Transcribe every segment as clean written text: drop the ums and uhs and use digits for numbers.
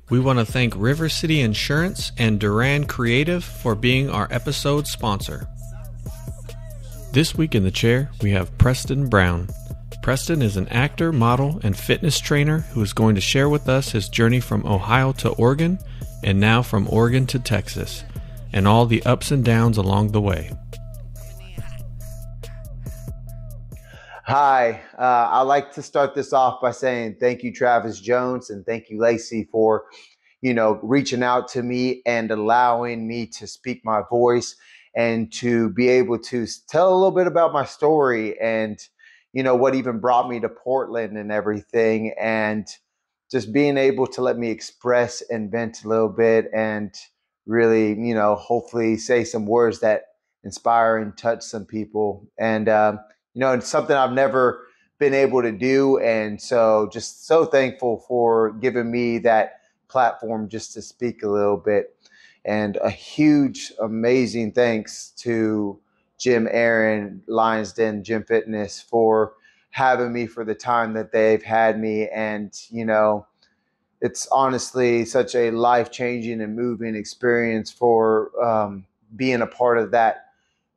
We want to thank River City Insurance and Duran Creative for being our episode sponsor. This week in the chair, we have Prestin Brown. Prestin is an actor, model, and fitness trainer who is going to share with us his journey from Ohio to Oregon, and now from Oregon to Texas, and all the ups and downs along the way. Hi, I'd like to start this off by saying thank you, Travis Jones, and thank you, Lacey, for, reaching out to me and allowing me to speak my voice and to be able to tell a little bit about my story and, what even brought me to Portland and everything, and just being able to let me express and vent a little bit and really, hopefully say some words that inspire and touch some people. And, it's something I've never been able to do. And so just so thankful for giving me that platform just to speak a little bit. And a huge, amazing thanks to Jim Aaron, Lions Den Gym Fitness, for having me for the time that they've had me. And, it's honestly such a life-changing and moving experience for being a part of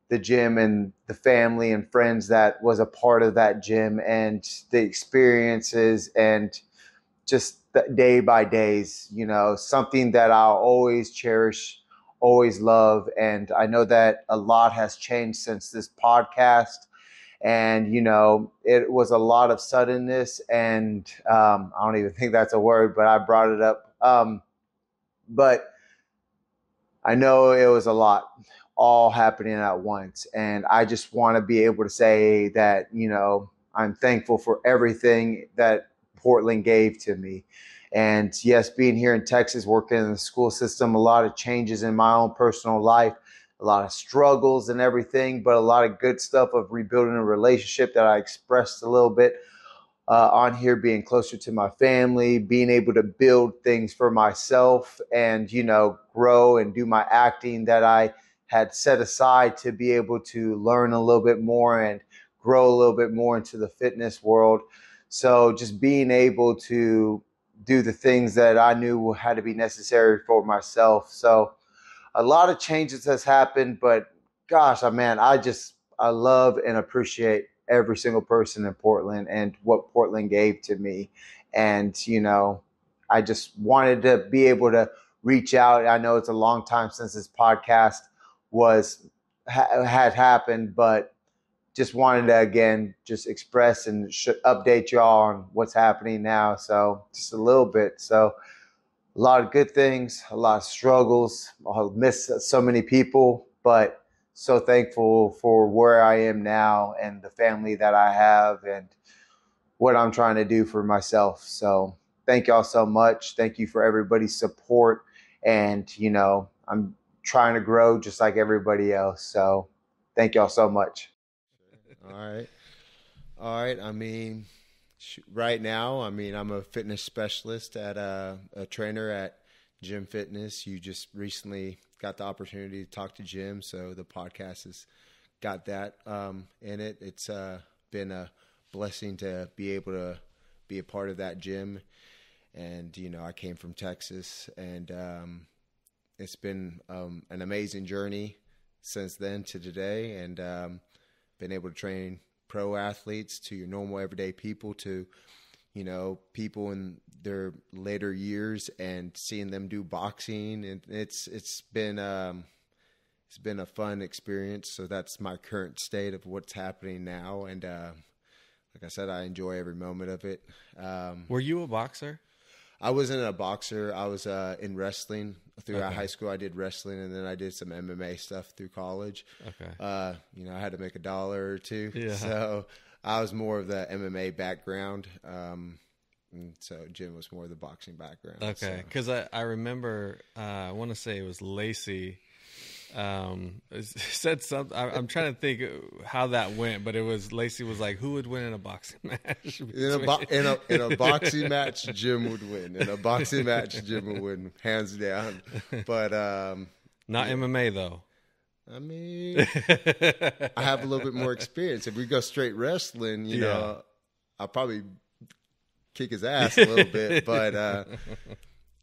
the gym and the family and friends that was a part of that gym, and the experiences and just the day by days, something that I'll always cherish, always love. And I know that a lot has changed since this podcast. And, it was a lot of suddenness, and I don't even think that's a word, but I brought it up. But I know it was a lot all happening at once. And I just want to be able to say that, I'm thankful for everything that Portland gave to me. And yes, being here in Texas, working in the school system, a lot of changes in my own personal life, a lot of struggles and everything, but a lot of good stuff of rebuilding a relationship that I expressed a little bit on here, being closer to my family, being able to build things for myself and, grow and do my acting that I had set aside to be able to learn a little bit more and grow a little bit more into the fitness world. So just being able to do the things that I knew had to be necessary for myself. So a lot of changes has happened, but gosh, man, I love and appreciate every single person in Portland and what Portland gave to me. And, I just wanted to be able to reach out. I know it's a long time since this podcast had happened, but just wanted to, again, just express and update y'all on what's happening now. So just a little bit. So a lot of good things, a lot of struggles. I'll miss so many people, but so thankful for where I am now and the family that I have and what I'm trying to do for myself. So thank y'all so much. Thank you for everybody's support. And, I'm trying to grow just like everybody else. So thank y'all so much. All right. I mean, right now, I'm a fitness specialist at a trainer at Gym Fitness. You just recently got the opportunity to talk to Jim, so the podcast has got that in it. It's been a blessing to be able to be a part of that gym. And, I came from Texas, and it's been an amazing journey since then to today, and been able to train pro athletes to your normal everyday people to, people in their later years and seeing them do boxing. And it's been a fun experience. So that's my current state of what's happening now. And like I said, I enjoy every moment of it. Were you a boxer? I wasn't a boxer. I was in wrestling throughout high school. I did wrestling, and then I did some MMA stuff through college. Okay. I had to make $1 or $2. Yeah. So I was more of the MMA background. So Jim was more of the boxing background. Okay. Because I remember, I want to say it was Lacey said something. I'm trying to think how that went, but it was Lacey was like, "Who would win in a boxing match?" In a boxing match, Jim would win. In a boxing match, Jim would win, hands down. But not MMA though. I mean, I have a little bit more experience. If we go straight wrestling, you know, I'll probably kick his ass a little bit. But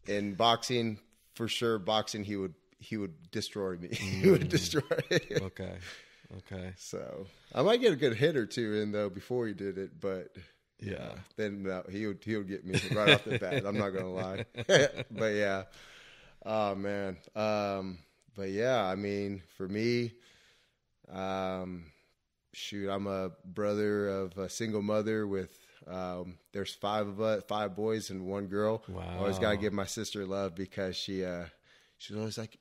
in boxing, for sure, he would destroy me. He would destroy me. Okay. So I might get a good hit or two in though before he did it, but yeah, then he would get me right off the bat. I'm not gonna lie, but yeah, oh man, but yeah, I mean, for me, shoot, I'm a brother of a single mother with. There's 5 of us, 5 boys and 1 girl. Wow. I always gotta give my sister love because she's always like,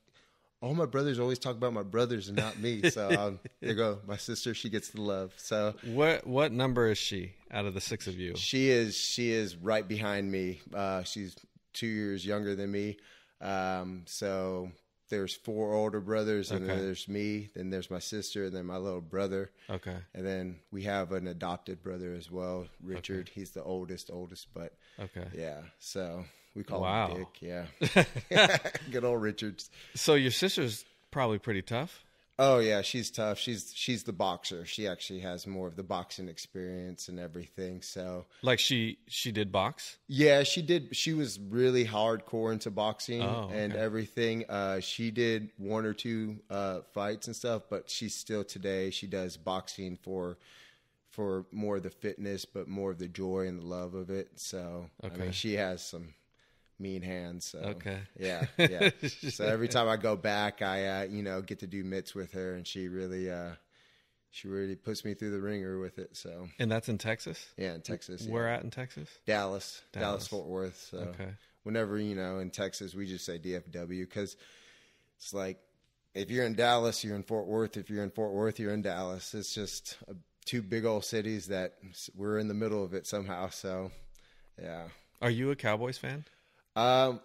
all my brothers always talk about my brothers and not me. So there you go, my sister, she gets the love. So what number is she out of the 6 of you? She is right behind me. She's 2 years younger than me. So there's 4 older brothers, and then there's me, then there's my sister, and then my little brother. Okay. And then we have an adopted brother as well, Richard. Okay. He's the oldest, but yeah. So we call him Dick. Yeah. Good old Richards. So your sister's probably pretty tough. Oh yeah, she's tough. She's the boxer. She actually has more of the boxing experience and everything. So like she did box? Yeah, she did. She was really hardcore into boxing and everything. She did 1 or 2 fights and stuff, but she's still today. She does boxing for more of the fitness, but more of the joy and the love of it. So I mean, she has some mean hands. So, yeah. So every time I go back, I get to do mitts with her, and she really puts me through the ringer with it. So, and that's in Texas. Yeah, in Texas. Where at in Texas? Dallas, Fort Worth. So whenever in Texas, we just say DFW because it's like if you're in Dallas, you're in Fort Worth. If you're in Fort Worth, you're in Dallas. It's just 2 big old cities that we're in the middle of it somehow. So, yeah. Are you a Cowboys fan? So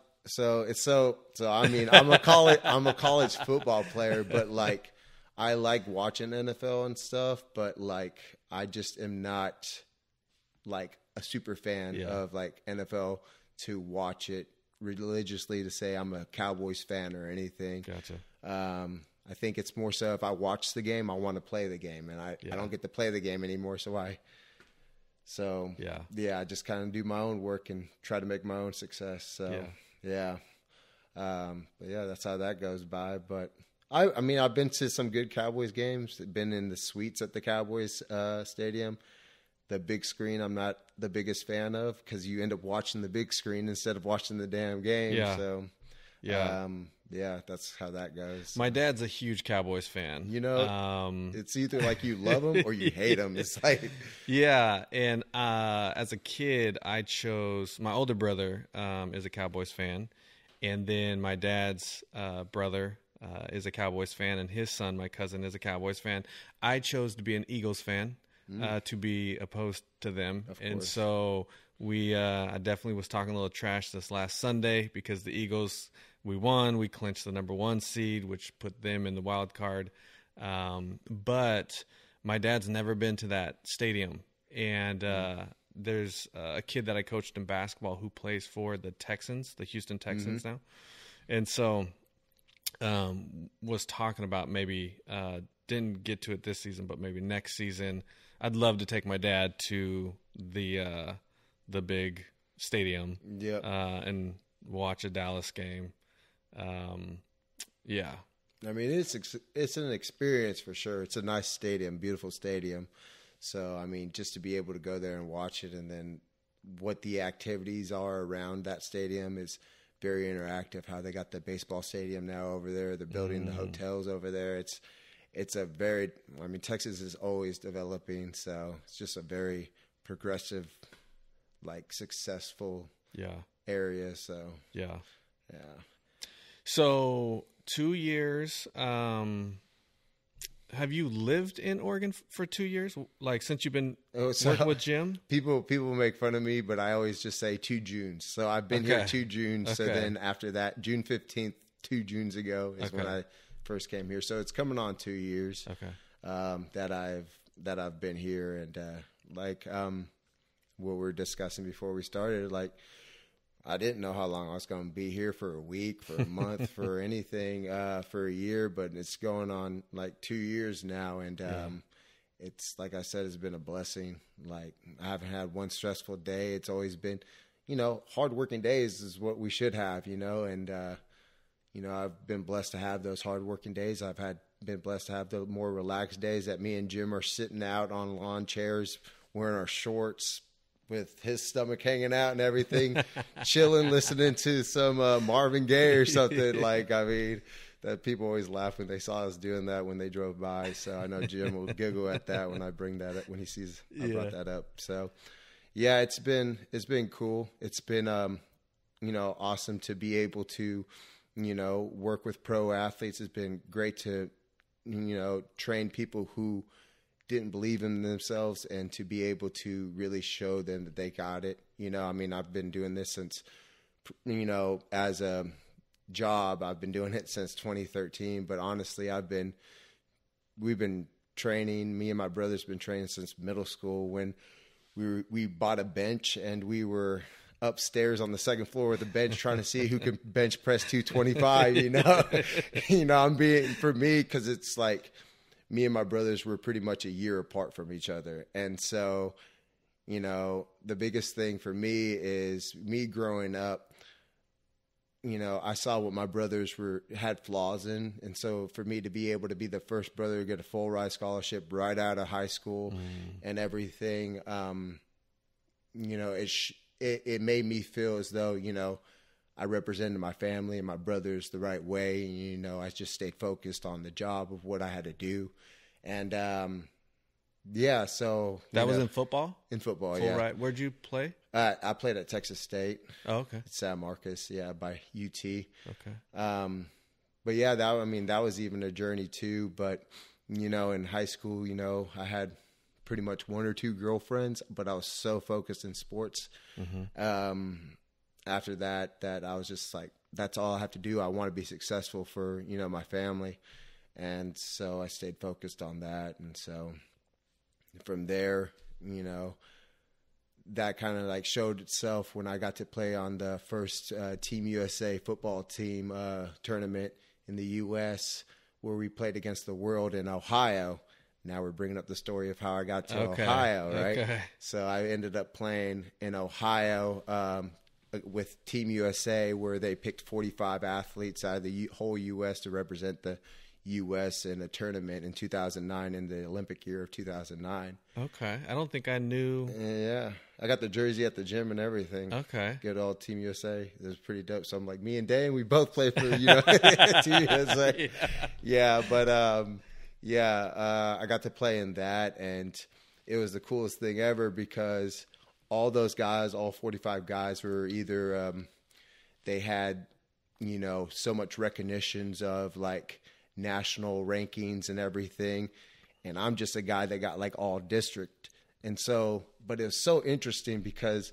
I mean, I'm a college football player, but like I like watching NFL and stuff, but like I just am not like a super fan of like NFL to watch it religiously to say I'm a Cowboys fan or anything. Gotcha. I think it's more so if I watch the game, I want to play the game, and I don't get to play the game anymore, so I just kind of do my own work and try to make my own success. So but yeah, that's how that goes by. But I mean, I've been to some good Cowboys games. Been in the suites at the Cowboys stadium. The big screen, I'm not the biggest fan of because you end up watching the big screen instead of watching the damn game. Yeah. So that's how that goes. My dad's a huge Cowboys fan. It's either like you love them or you hate them. It's like and as a kid, I chose my older brother is a Cowboys fan, and then my dad's brother is a Cowboys fan, and his son, my cousin, is a Cowboys fan. I chose to be an Eagles fan to be opposed to them, and so I definitely was talking a little trash this last Sunday because the Eagles. We won. We clinched the number 1 seed, which put them in the wild card. But my dad's never been to that stadium. And there's a kid that I coached in basketball who plays for the Texans, the Houston Texans now. And so was talking about maybe didn't get to it this season, but maybe next season. I'd love to take my dad to the big stadium and watch a Dallas game. I mean, it's an experience for sure. It's a nice stadium, beautiful stadium. So, I mean, just to be able to go there and watch it, and then what the activities are around that stadium is very interactive. How they got the baseball stadium now over there, they're building the hotels over there. It's a very, I mean, Texas is always developing, so it's just a very progressive, like successful area. So yeah. So 2 years. Have you lived in Oregon for 2 years? Like since you've been working with Jim? People make fun of me, but I always just say 2 Junes. So I've been here 2 Junes. So then after that, June 15th, 2 Junes ago is when I first came here. So it's coming on 2 years that I've been here. And what we were discussing before we started, like I didn't know how long I was going to be here, for a week, for a month, for anything, for a year, but it's going on like 2 years now. And it's, like I said, it's been a blessing. Like I haven't had one stressful day. It's always been, hardworking days is what we should have, and, I've been blessed to have those hardworking days. I've been blessed to have the more relaxed days that me and Jim are sitting out on lawn chairs, wearing our shorts with his stomach hanging out and everything, chilling, listening to some Marvin Gaye or something. That people always laugh when they saw us doing that when they drove by. So I know Jim will giggle at that when I bring that up, when he sees I brought that up. So yeah, it's been cool. It's been, awesome to be able to, work with pro athletes. It's been great to, train people who didn't believe in themselves and to be able to really show them that they got it. I've been doing this since, as a job, I've been doing it since 2013, but honestly, we've been training, me and my brother's been training since middle school when we bought a bench and we were upstairs on the second floor with a bench trying to see who could bench press 225, for me, because it's like me and my brothers were pretty much a year apart from each other. And so, the biggest thing for me is me growing up, I saw what my brothers had flaws in. And so for me to be able to be the first brother to get a full ride scholarship right out of high school and everything, it made me feel as though, I represented my family and my brothers the right way. And, I just stayed focused on the job of what I had to do. And, so. That was in football? In football, full ride. Where'd you play? I played at Texas State. Oh, okay. San Marcos, by UT. Okay. But yeah, that was even a journey too. But, in high school, I had pretty much one or two girlfriends, but I was so focused in sports. After that I was just like, that's all I have to do. I want to be successful for, my family. And so I stayed focused on that. And so from there, that kind of like showed itself when I got to play on the first Team USA football team tournament in the U.S., where we played against the world in Ohio. Now we're bringing up the story of how I got to Ohio, right? Okay. So I ended up playing in Ohio with Team USA, where they picked 45 athletes out of the whole U.S. to represent the U.S. in a tournament in 2009, in the Olympic year of 2009. Okay. I don't think I knew. Yeah. I got the jersey at the gym and everything. Okay. Good old Team USA. It was pretty dope. So I'm like, me and Dane, we both play for, Team USA. Yeah. But, I got to play in that, and it was the coolest thing ever because all those guys, all 45 guys, were either they had, so much recognitions of like national rankings and everything, and I'm just a guy that got like all district. And so, but it was so interesting because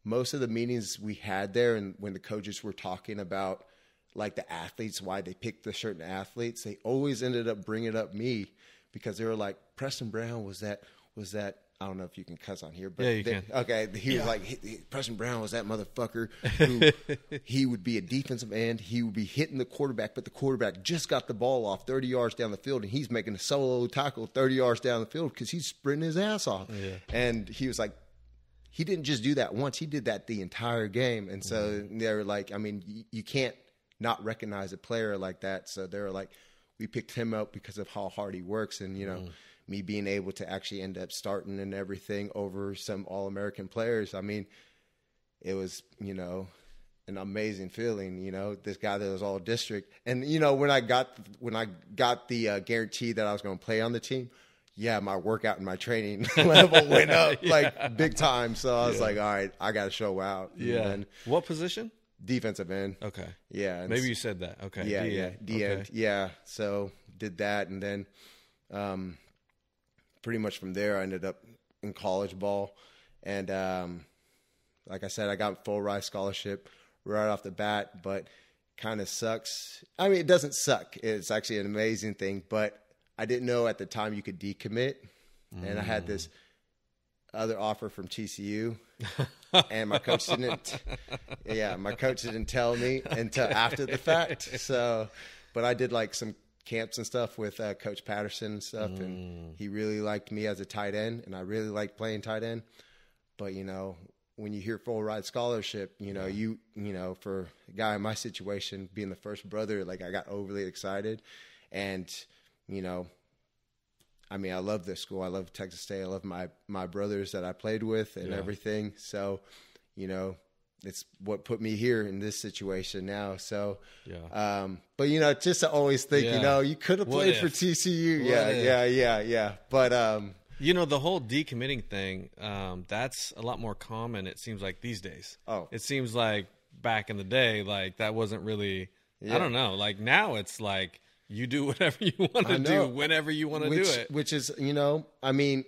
most of the meetings we had there, and when the coaches were talking about like the athletes, why they picked the certain athletes, they always ended up bringing up me because they were like, Prestin Brown was that, I don't know if you can cuss on here, but yeah, you can. Okay. He was like, Prestin Brown was that motherfucker who he would be a defensive end. He would be hitting the quarterback, but the quarterback just got the ball off 30 yards down the field, and he's making a solo tackle 30 yards down the field because he's sprinting his ass off. Yeah. And he was like, he didn't just do that once. He did that the entire game. And so they were like, you can't not recognize a player like that. So they were like, we picked him up because of how hard he works. And, me being able to actually end up starting and everything over some All-American players. It was, an amazing feeling, this guy that was all district. And, when I got the guarantee that I was going to play on the team, my workout and my training level went up like big time. So I was like, all right, I got to show out. Yeah. And what position? Defensive end. Okay. Yeah. Maybe you said that. Okay. Yeah. D-end. Okay. Yeah. So did that. And then, pretty much from there, I ended up in college ball. And like I said, I got full ride scholarship right off the bat, but kind of sucks. It doesn't suck. It's actually an amazing thing, but I didn't know at the time you could decommit. And I had this other offer from TCU, and my coach didn't tell me until after the fact. So, but I did like some camps and stuff with Coach Patterson and stuff, and he really liked me as a tight end, and I really liked playing tight end. But when you hear full ride scholarship, you know, for a guy in my situation, being the first brother, like I got overly excited. And, you know, I mean, I love this school. I love Texas State. I love my brothers that I played with and everything. So, you know, it's what put me here in this situation now. So, but, you know, just to always think, you know, you could have played for TCU. Yeah. But, you know, the whole decommitting thing, that's a lot more common, it seems like, these days. Oh. It seems like back in the day, like, that wasn't really, I don't know. Like, now it's like you do whatever you want to do whenever you want to do it. Which is, you know, I mean,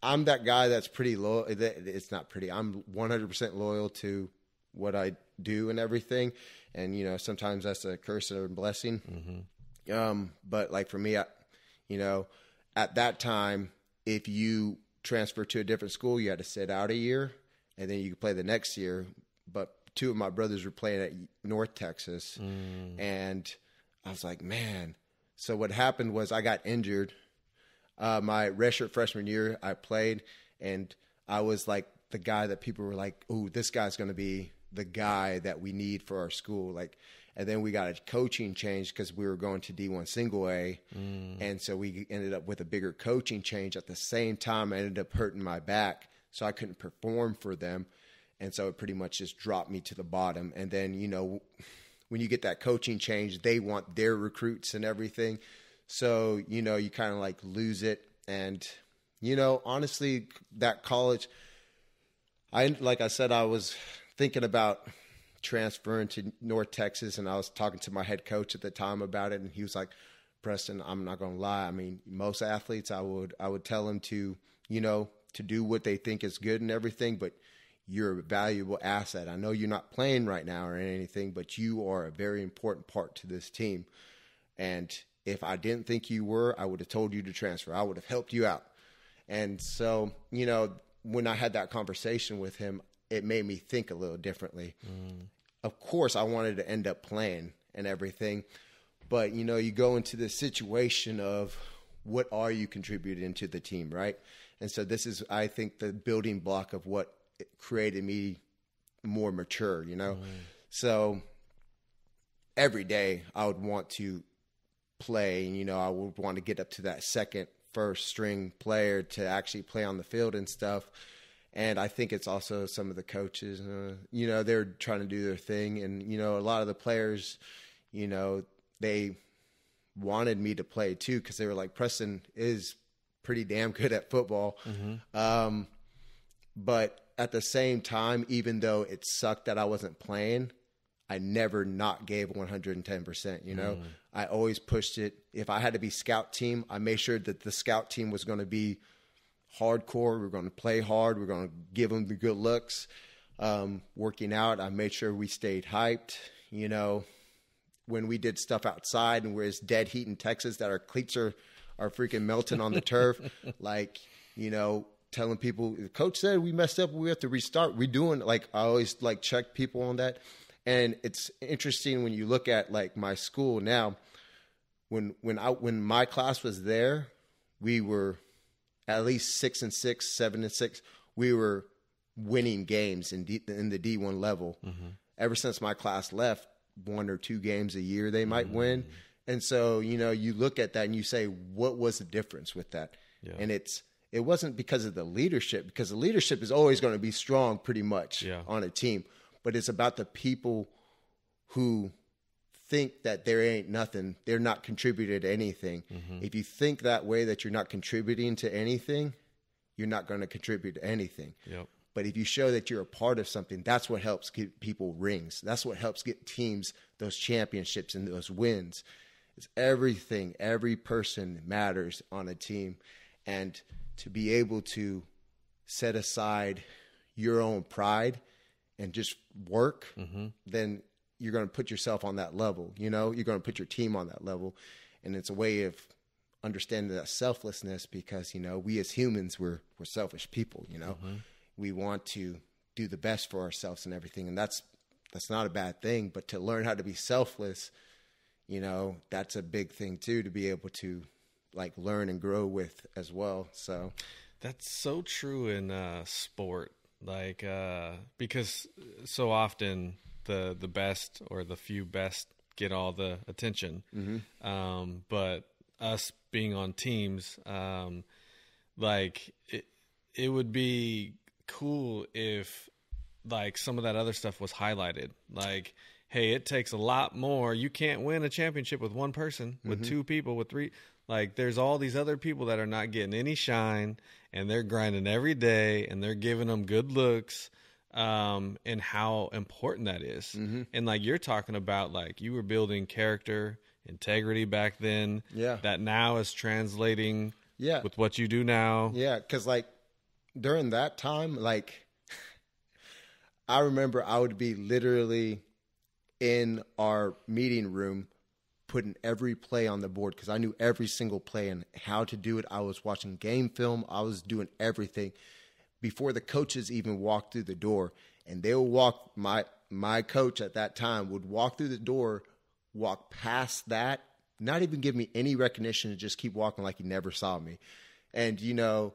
I'm that guy that's pretty loyal. It's not pretty. I'm 100% loyal to what I do and everything. And, you know, sometimes that's a curse or a blessing. Mm-hmm. But, like, for me, you know, at that time, if you transfer to a different school, you had to sit out a year, and then you could play the next year. But two of my brothers were playing at North Texas, and I was like, man. So what happened was I got injured. My redshirt freshman year, I played, and I was like the guy that people were like, ooh, this guy's going to be the guy that we need for our school. Like, and then we got a coaching change because we were going to D1 single A. And so we ended up with a bigger coaching change. At the same time, I ended up hurting my back, so I couldn't perform for them. And so it pretty much just dropped me to the bottom. And then, you know, when you get that coaching change, they want their recruits and everything. So, you know, you kind of like lose it. And, you know, honestly, that college, like I said, I was thinking about transferring to North Texas, and I was talking to my head coach at the time about it, and he was like, Preston, I'm not going to lie. I mean, most athletes, I would tell them to, you know, to do what they think is good and everything, but you're a valuable asset. I know you're not playing right now or anything, but you are a very important part to this team. And if I didn't think you were, I would have told you to transfer. I would have helped you out. And so, you know, when I had that conversation with him, it made me think a little differently. Of course, I wanted to end up playing and everything, but, you know, you go into this situation of what are you contributing to the team, right? And so this is, I think, the building block of what created me more mature, you know? So every day I would want to play, and, you know, I would want to get up to that first string player to actually play on the field and stuff. And I think it's also some of the coaches, you know, they're trying to do their thing. And, you know, a lot of the players, you know, they wanted me to play too, because they were like, Preston is pretty damn good at football. But at the same time, even though it sucked that I wasn't playing, I never not gave 110%, you know. I always pushed it. If I had to be scout team, I made sure that the scout team was going to be hardcore. We're going to play hard. We're going to give them the good looks. Working out, I made sure we stayed hyped. You know, when we did stuff outside and we're dead heat in Texas that our cleats are freaking melting on the turf, like, you know, telling people, the coach said we messed up, we have to restart. We're doing, like, I always like check people on that. And it's interesting when you look at like my school now, when my class was there, we were at least 6-6, 7-6. We were winning games in the D1 level. Ever since my class left, 1 or 2 games a year they might win. And so, you know, you look at that and you say, what was the difference with that? And it wasn't because of the leadership, because the leadership is always going to be strong pretty much on a team. But it's about the people who think that there ain't nothing, they're not contributing to anything. If you think that way, that you're not contributing to anything, you're not going to contribute to anything. But if you show that you're a part of something, that's what helps get people rings. That's what helps get teams those championships and those wins. It's everything. Every person matters on a team. And to be able to set aside your own pride and just work, then you're going to put yourself on that level. You know, you're going to put your team on that level. And it's a way of understanding that selflessness, because, you know, we as humans, we're selfish people, you know. We want to do the best for ourselves and everything. And that's not a bad thing, but to learn how to be selfless, you know, that's a big thing too, to be able to like learn and grow with as well. So that's so true in sport. Like, because so often the best or the few best get all the attention. But us being on teams, like it would be cool if like some of that other stuff was highlighted. Like, hey, it takes a lot more. You can't win a championship with one person, with two people, with three. Like, there's all these other people that are not getting any shine, and they're grinding every day, and they're giving them good looks, and how important that is. And, like, you're talking about, like, you were building character, integrity back then. Yeah. That now is translating Yeah. with what you do now. Yeah, because, like, during that time, like, I remember I would be literally in our meeting room putting every play on the board because I knew every single play and how to do it. I was watching game film. I was doing everything before the coaches even walked through the door. And they would walk, my coach at that time would walk through the door, walk past that, not even give me any recognition, and just keep walking like he never saw me. And, you know,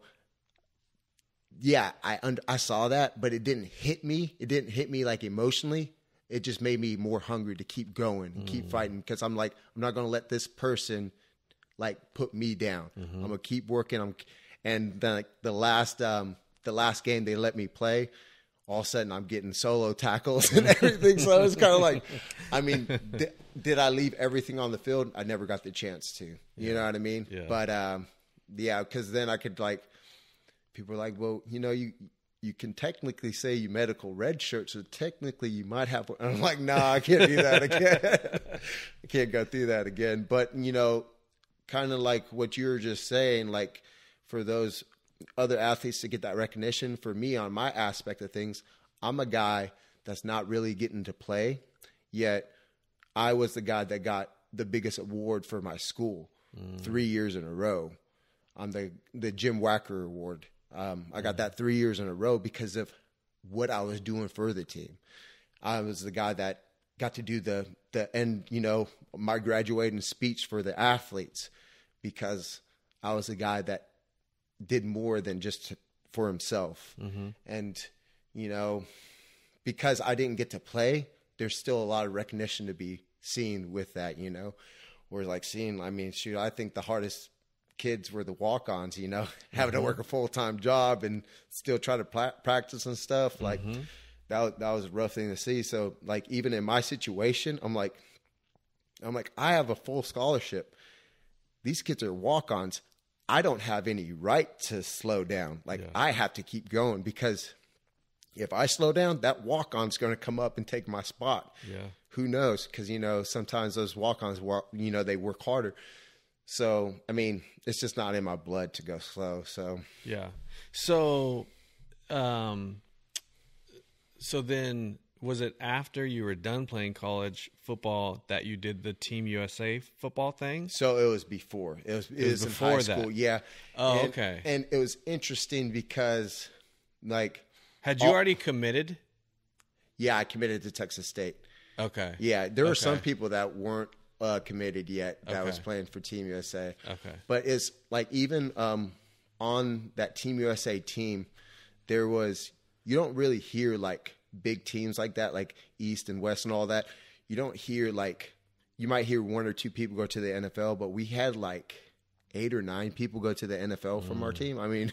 yeah, I saw that, but it didn't hit me. It didn't hit me like emotionally. It just made me more hungry to keep going and keep fighting because I'm like, I'm not going to let this person like put me down. I'm going to keep working. And then like the last game they let me play, all of a sudden I'm getting solo tackles and everything. So it was kind of like, I mean, did I leave everything on the field? I never got the chance to, you know what I mean? Yeah. But yeah, because then I could like, people are like, well, you know, you can technically say you medical red shirt, so technically you might have. And I'm like, nah, I can't do that again. I can't go through that again. But, you know, kind of like what you were just saying, like for those other athletes to get that recognition, for me on my aspect of things, I'm a guy that's not really getting to play, yet I was the guy that got the biggest award for my school 3 years in a row. On the Jim Wacker Award. I got that 3 years in a row because of what I was doing for the team. I was the guy that got to do the end, you know, my graduating speech for the athletes because I was the guy that did more than just for himself. And, you know, because I didn't get to play, there's still a lot of recognition to be seen with that, you know, where like seeing, I mean, shoot, I think the hardest kids were the walk-ons, you know, having to work a full-time job and still try to practice and stuff. Like that was a rough thing to see. So like, even in my situation, I'm like, I have a full scholarship. These kids are walk-ons. I don't have any right to slow down. Like I have to keep going because if I slow down, that walk-on's going to come up and take my spot. Yeah. Who knows? Because, you know, sometimes those walk-ons, you know, they work harder. So, I mean, it's just not in my blood to go slow. So, yeah. So, so then was it after you were done playing college football that you did the Team USA football thing? So it was before. It was before in high school. That. Yeah. Oh, okay. And it was interesting because, like, had you already committed? Yeah, I committed to Texas State. Okay. Yeah, there were some people that weren't committed yet that was playing for Team USA. Okay. But it's like even on that Team USA team, there was, you don't really hear like big teams like that, like East and West and all that. You don't hear like, you might hear one or two people go to the NFL, but we had like 8 or 9 people go to the NFL from our team. I mean,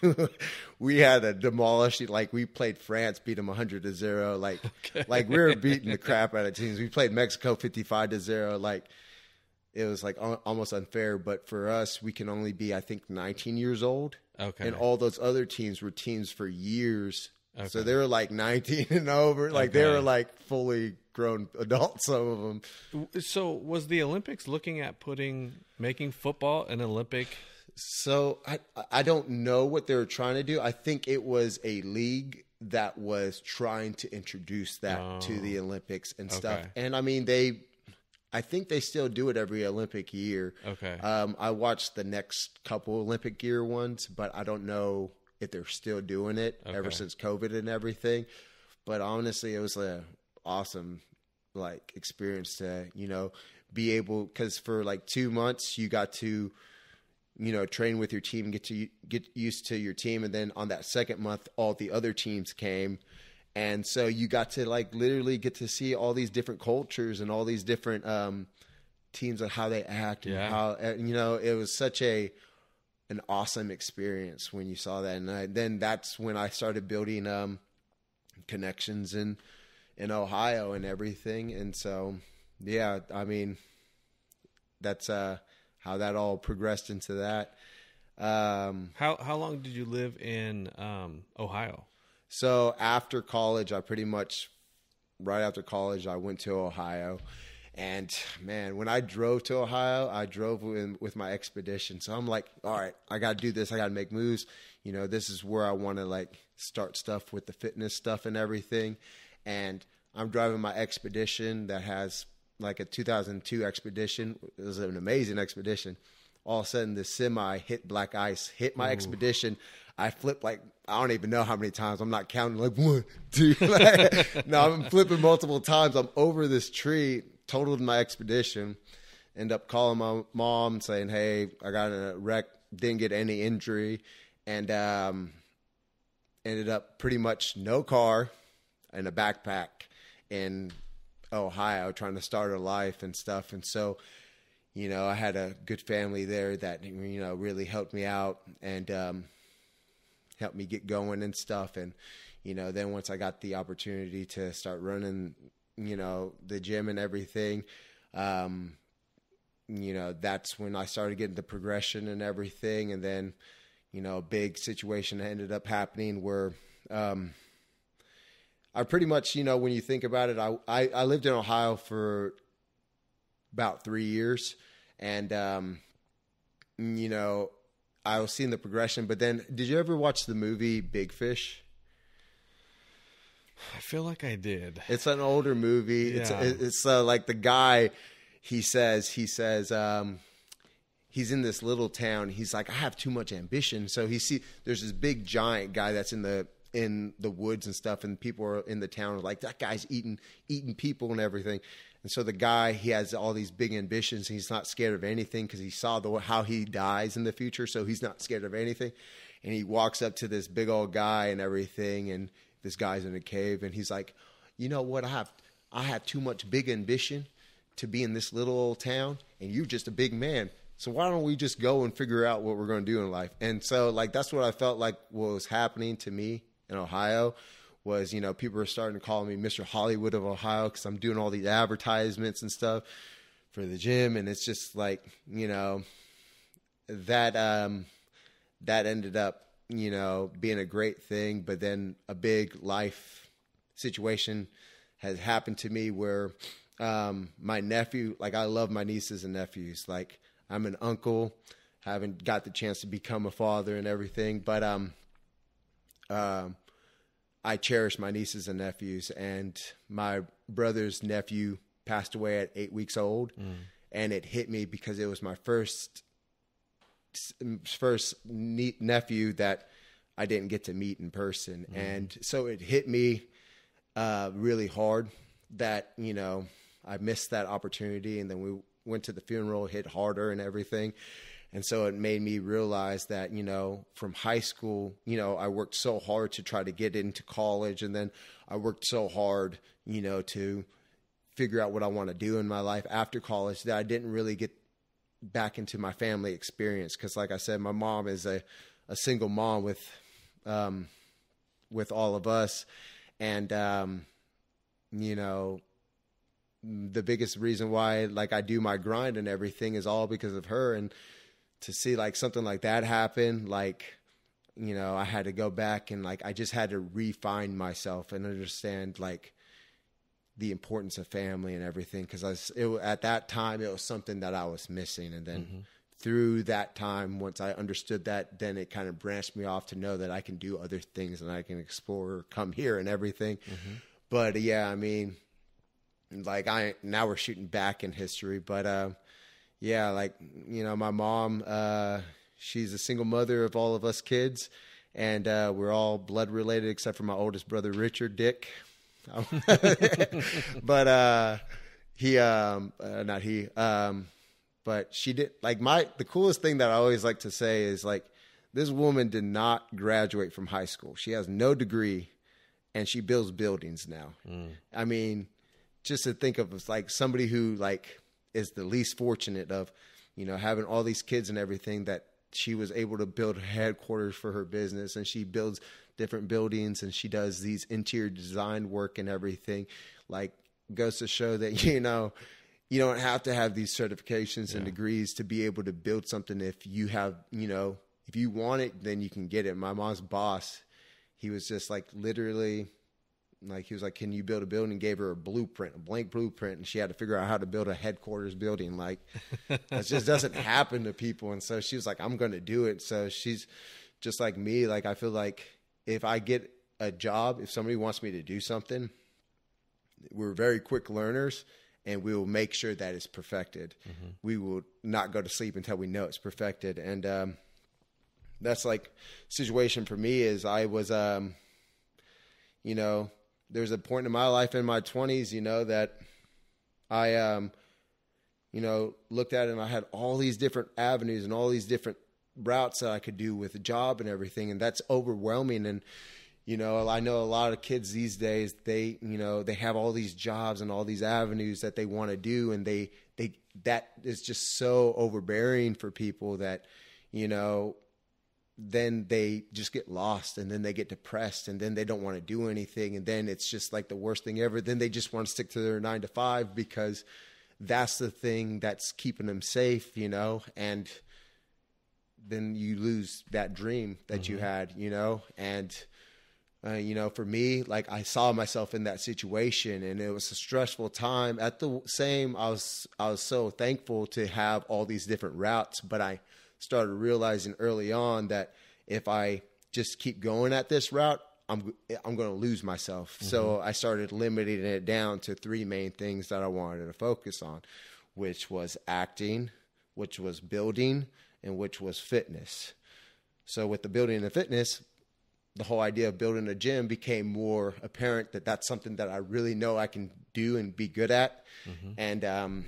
we had a demolish, like we played France, beat them 100-0. Like, like we were beating the crap out of teams. We played Mexico 55-0. Like, it was like almost unfair, but for us, we can only be, I think, 19 years old. Okay. And all those other teams were teams for years. Okay. So they were like 19 and over. Like they were like fully grown adults, some of them. So was the Olympics looking at making football an Olympic? So I don't know what they were trying to do. I think it was a league that was trying to introduce that to the Olympics and stuff. And I mean, I think they still do it every Olympic year. Okay. I watched the next couple Olympic year ones, but I don't know if they're still doing it ever since COVID and everything. But honestly, it was an awesome like experience to, you know, be able, because for like 2 months you got to train with your team, get used to your team. And then on that second month, all the other teams came. And so you got to like literally get to see all these different cultures and all these different teams and how they act and how, it was such an awesome experience when you saw that. And then that's when I started building connections in Ohio and everything. And so, yeah, I mean, that's how that all progressed into that. How long did you live in Ohio? So after college, right after college, I went to Ohio. And man, when I drove to Ohio, I drove with my expedition. So I'm like, all right, I got to do this. I got to make moves. This is where I want to like start stuff with the fitness stuff and everything. And I'm driving my expedition that has like a 2002 expedition. It was an amazing expedition. All of a sudden, the semi hit black ice, hit my expedition. I flipped like, I don't even know how many times. I'm not counting, like 1, 2. No, I'm flipping multiple times. I'm over this tree, totaled my expedition. End up calling my mom saying, hey, I got in a wreck, didn't get any injury. And ended up pretty much no car and a backpack in Ohio trying to start a life and stuff. And so, I had a good family there that, really helped me out and helped me get going and stuff. And, then once I got the opportunity to start running, the gym and everything, that's when I started getting the progression and everything. And then, a big situation ended up happening where I pretty much, when you think about it, I lived in Ohio for about 3 years. And, I was seeing the progression. But then, did you ever watch the movie Big Fish? I feel like I did. It's an older movie. Yeah. It's like the guy, he says, he's in this little town. He's like, I have too much ambition. So there's this big giant guy that's in the woods and stuff, and people are in the town are like, that guy's eating people and everything. And so the guy, he has all these big ambitions. He's not scared of anything because he saw how he dies in the future. So he's not scared of anything. And he walks up to this big old guy and everything. And this guy's in a cave, and he's like, you know what? I have too much big ambition to be in this little old town, and you're just a big man. So why don't we just go and figure out what we're going to do in life? And so like, that's what I felt like was happening to me in Ohio was, people were starting to call me Mr. Hollywood of Ohio because I'm doing all these advertisements and stuff for the gym. And it's just like, that ended up, being a great thing. But then a big life situation has happened to me where my nephew, like I love my nieces and nephews. Like I'm an uncle, haven't got the chance to become a father and everything. But I cherish my nieces and nephews, and my brother's nephew passed away at 8 weeks old. And it hit me because it was my first nephew that I didn't get to meet in person. And so it hit me really hard that, I missed that opportunity. And then we went to the funeral, hit harder and everything. And so it made me realize that, from high school, I worked so hard to try to get into college. And then I worked so hard, to figure out what I want to do in my life after college that I didn't really get back into my family experience. Cause like I said, my mom is a single mom with all of us. And, the biggest reason why, like, I do my grind and everything is all because of her. And to see like something like that happen, like, I had to go back and like, I just had to refine myself and understand like the importance of family and everything. Cause at that time it was something that I was missing. And then through that time, once I understood that, then it kind of branched me off to know that I can do other things and I can explore, come here and everything. But yeah, I mean, like now we're shooting back in history, but, yeah, like, my mom, she's a single mother of all of us kids, and we're all blood related except for my oldest brother, Richard Dick. But but she did the coolest thing that I always like to say is like, this woman did not graduate from high school. She has no degree and she builds buildings now. I mean, just to think of as like somebody who like is the least fortunate of, you know, having all these kids and everything, that she was able to build headquarters for her business, and she builds different buildings and she does these interior design work and everything. Like, goes to show that, you know, you don't have to have these certifications and degrees to be able to build something. If you have, you know, if you want it, then you can get it. My mom's boss, he was just like literally like, he was like, can you build a building? Gave her a blueprint, a blank blueprint. And she had to figure out how to build a headquarters building. Like, it just doesn't happen to people. And so she was like, I'm going to do it. So she's just like me. Like, I feel like if I get a job, if somebody wants me to do something, we're very quick learners and we will make sure that it's perfected. We will not go to sleep until we know it's perfected. And, that's like situation for me is I was, you know, there's a point in my life in my 20s, you know, that I, you know, looked at it and I had all these different avenues and all these different routes that I could do with a job and everything. And that's overwhelming. And, you know, I know a lot of kids these days, they, you know, they have all these jobs and all these avenues that they want to do. And that is just so overbearing for people that, you know, then they just get lost and then they get depressed and then they don't want to do anything. And then it's just like the worst thing ever. Then they just want to stick to their 9 to 5 because that's the thing that's keeping them safe, you know, and then you lose that dream that you had, you know, and, you know, for me, like I saw myself in that situation and it was a stressful time. At the same, I was so thankful to have all these different routes, but I started realizing early on that if I just keep going at this route, I'm going to lose myself. So I started limiting it down to 3 main things that I wanted to focus on, which was acting, which was building, and which was fitness. So with the building and the fitness, the whole idea of building a gym became more apparent that that's something that I really know I can do and be good at. And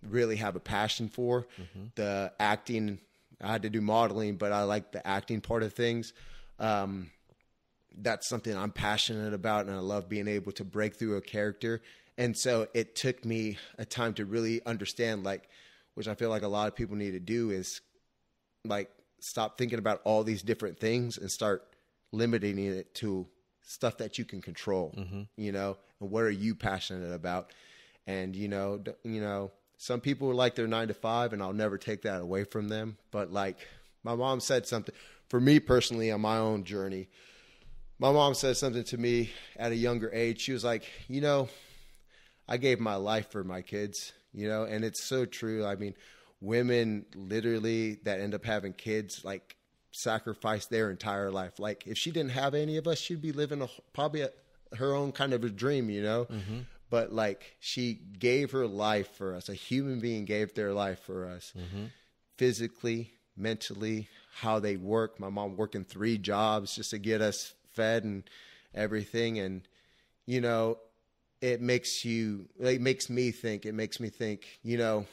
really have a passion for. The acting, I had to do modeling, but I like the acting part of things. That's something I'm passionate about, and I love being able to break through a character. And so it took me a time to really understand, like, which I feel like a lot of people need to do is like stop thinking about all these different things and start limiting it to stuff that you can control, you know, and what are you passionate about? And, you know, some people like their 9 to 5 and I'll never take that away from them. But like my mom said something for me personally on my own journey. My mom said something to me at a younger age. She was like, you know, I gave my life for my kids, you know, and it's so true. I mean, women literally that end up having kids, like sacrifice their entire life. Like if she didn't have any of us, she'd be living probably her own kind of a dream, you know? But like she gave her life for us. A human being gave their life for us, physically, mentally, how they work. My mom working 3 jobs just to get us fed and everything. And, you know, it makes me think, you know,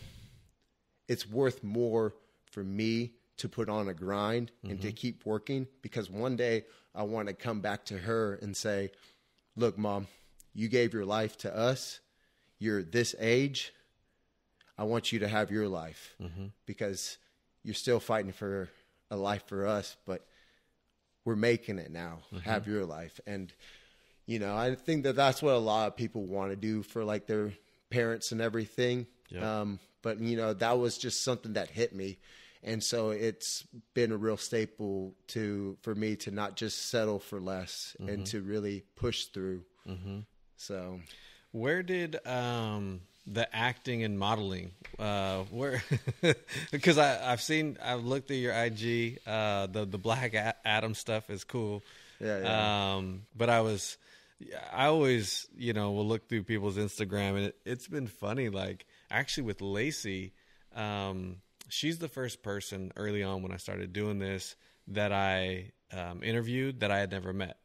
it's worth more for me to put on a grind and to keep working, because one day I want to come back to her and say, look, Mom, you gave your life to us. You're this age. I want you to have your life because you're still fighting for a life for us, but we're making it now. Have your life. And, you know, I think that that's what a lot of people want to do for like their parents and everything. But, you know, that was just something that hit me. And so it's been a real staple for me to not just settle for less and to really push through. So where did the acting and modeling where because I've looked at your IG, the Black Adam stuff is cool. But I always, you know, will look through people's Instagram, and it's been funny, like actually with Lacey, she's the first person early on when I started doing this that I interviewed that I had never met.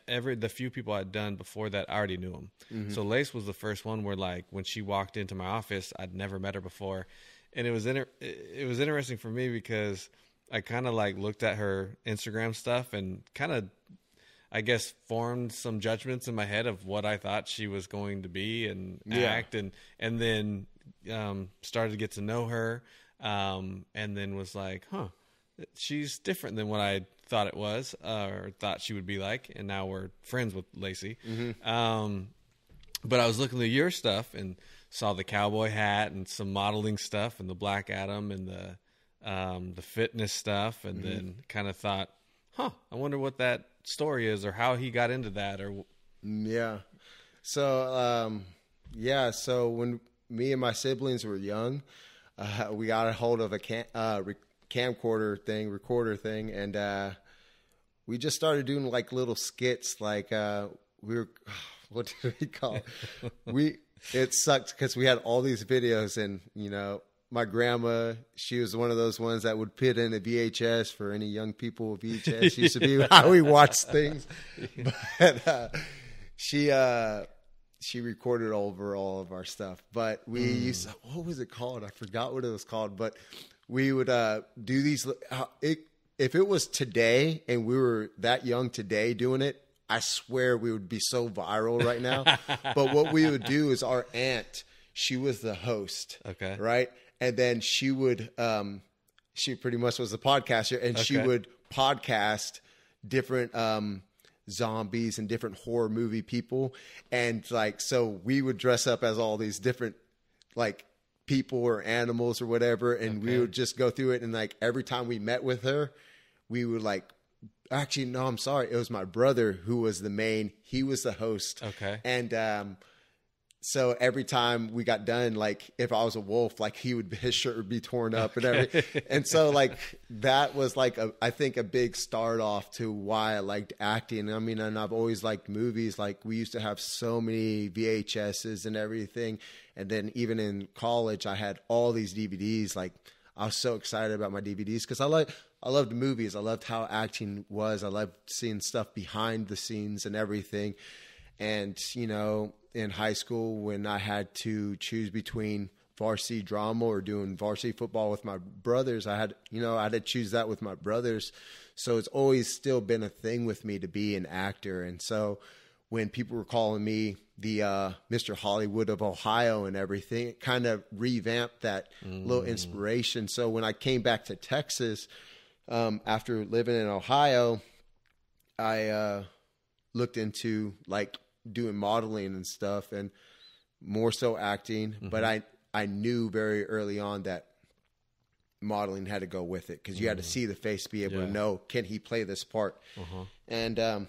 The few people I'd done before that, I already knew them. So Lace was the first one where, like, when she walked into my office, I'd never met her before. and it was interesting for me because I kind of like looked at her Instagram stuff and kind of, I guess, formed some judgments in my head of what I thought she was going to be and act, and then started to get to know her, and then was like, huh, she's different than what I thought it was, or thought she would be like, and now we're friends with Lacey. But I was looking at your stuff and saw the cowboy hat and some modeling stuff and the Black Adam and the fitness stuff, and then kind of thought, huh, I wonder what that story is or how he got into that. Or So so when me and my siblings were young, we got a hold of a camcorder thing, recorder thing, and we just started doing like little skits. Like we were, what do we call it? It sucked because we had all these videos, and my grandma, she was one of those ones that would put in a VHS for any young people. VHS used to be how we watched things, but she recorded over all of our stuff. But we used, what was it called? I forgot what it was called. But we would do these. If it was today and we were that young today doing it, I swear we would be so viral right now. But what we would do is our aunt, she was the host. Okay. Right. And then she would, she pretty much was the podcaster, and she would podcast different zombies and different horror movie people. And like, so we would dress up as all these different like people or animals or whatever. And we would just go through it. And like every time we met with her, we would like, actually, no, I'm sorry. It was my brother who was he was the host. Okay. And, so every time we got done, like if I was a wolf, like his shirt would be torn up and everything. And so like that was like I think a big start off to why I liked acting. I mean, and I've always liked movies. Like we used to have so many VHSs and everything. And then even in college, I had all these DVDs. Like I was so excited about my DVDs because I loved movies. I loved how acting was. I loved seeing stuff behind the scenes and everything. And, in high school, when I had to choose between varsity drama or doing varsity football with my brothers, I had to choose that with my brothers. So it's always still been a thing with me to be an actor. And so when people were calling me the Mr. Hollywood of Ohio and everything, it kind of revamped that little inspiration. So when I came back to Texas, after living in Ohio, I looked into like doing modeling and stuff, and more so acting. But I knew very early on that modeling had to go with it, because you had to see the face to be able to know, can he play this part? And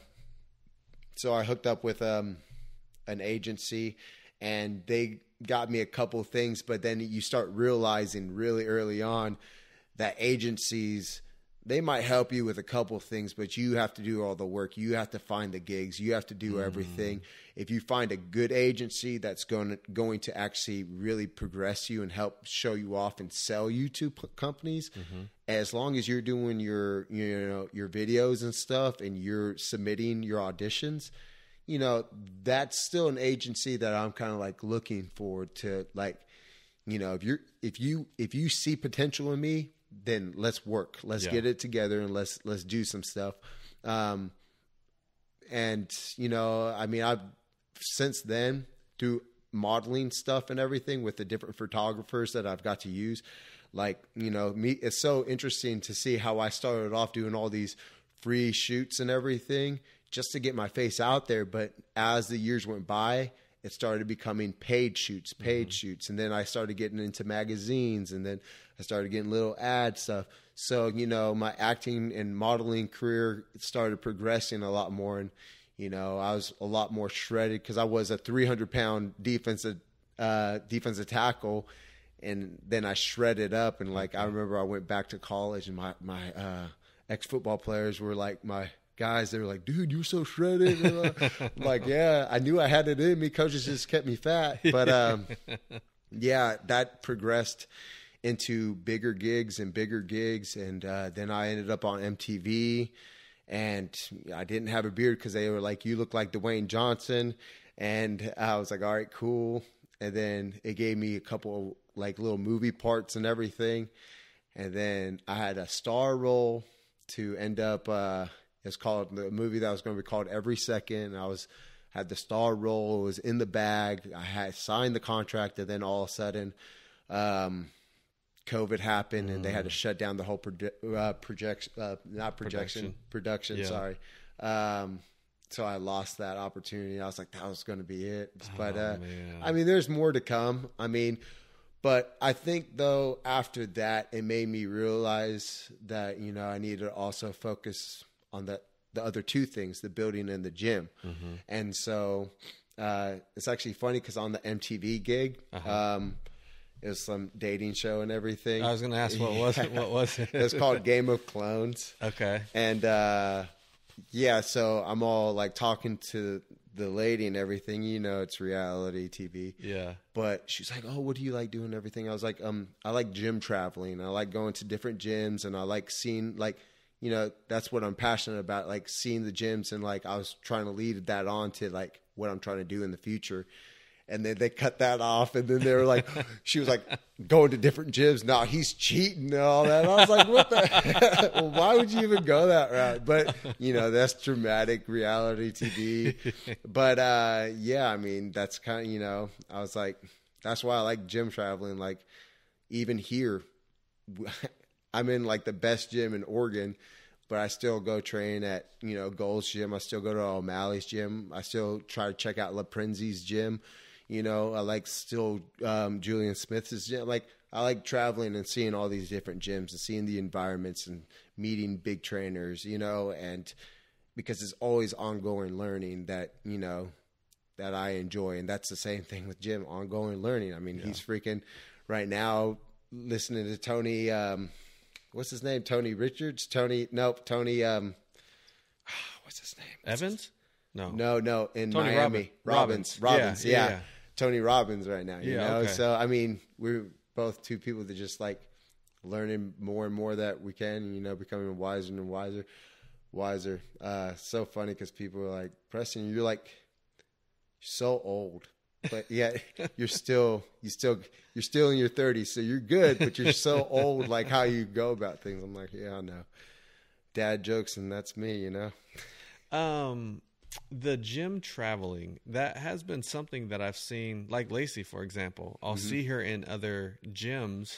so I hooked up with an agency, and they got me a couple of things. But then you start realizing really early on that agencies, they might help you with a couple of things, but you have to do all the work. You have to find the gigs. You have to do everything. If you find a good agency that's going to actually really progress you and help show you off and sell you to companies, as long as you're doing your videos and stuff and you're submitting your auditions, that's still an agency that I'm kind of like looking forward to. Like, if you see potential in me, then let's work. Let's get it together and let's do some stuff. And I mean, I've since then, through modeling stuff and everything with the different photographers that I've got to use, like, it's so interesting to see how I started off doing all these free shoots and everything just to get my face out there. But as the years went by, it started becoming paid shoots. And then I started getting into magazines, and then I started getting little ad stuff. So, my acting and modeling career started progressing a lot more. And, I was a lot more shredded because I was a 300-pound defensive tackle. And then I shredded up. And I remember I went back to college, and my ex-football players were like my guys. They were like, dude, you're so shredded. I'm like, yeah, I knew I had it in me. Coaches just kept me fat. But that progressed into bigger gigs. And then I ended up on MTV, and I didn't have a beard because they were like, you look like Dwayne Johnson. And I was like, all right, cool. And then it gave me a couple like little movie parts and everything. And then I had a star role to end up, it's called the movie that was going to be called Every Second. Had the star role, it was in the bag. I had signed the contract, and then all of a sudden, COVID happened, and they had to shut down the whole production. Sorry. So I lost that opportunity. I was like, that was going to be it. But I mean, there's more to come. I mean, but I think though after that, it made me realize that I needed to also focus on the other two things, the building and the gym. Mm-hmm. And so it's actually funny because on the MTV gig, it was some dating show and everything. I was going to ask, what was it? What was it? It was called Game of Clones. Okay. And so I'm all like talking to the lady and everything, it's reality TV. Yeah. But she's like, oh, what do you like doing and everything? I was like, I like gym traveling. I like going to different gyms, and I like seeing that's what I'm passionate about, like seeing the gyms. And like, I was trying to lead that on to like what I'm trying to do in the future. And then they cut that off. And then they were like, she was like, going to different gyms. No, he's cheating and all that. And I was like, what the well, why would you even go that route? But, that's dramatic reality TV. But, yeah, I mean, that's kind of, I was like, that's why I like gym traveling. Like, even here, I'm in like the best gym in Oregon, but I still go train at, Gold's Gym. I still go to O'Malley's gym. I still try to check out LaPrenzi's gym. I like still Julian Smith's gym. Like, I like traveling and seeing all these different gyms and seeing the environments and meeting big trainers, and because it's always ongoing learning that, that I enjoy. And that's the same thing with Jim, ongoing learning. I mean, he's freaking right now listening to Tony, what's his name? Tony Richards? Tony, what's his name? Evans? No, in Tony Miami. Robbins, yeah. Tony Robbins right now, you know? Okay. So, I mean, we're both two people that just like learning more and more that we can, becoming wiser and wiser. So funny because people are like, Preston, you're like so old, but yeah, you're still in your 30s. So you're good, but you're so old, like how you go about things. I'm like, yeah, I know. Dad jokes, and that's me, The gym traveling, that has been something that I've seen, like Lacey, for example. I'll see her in other gyms,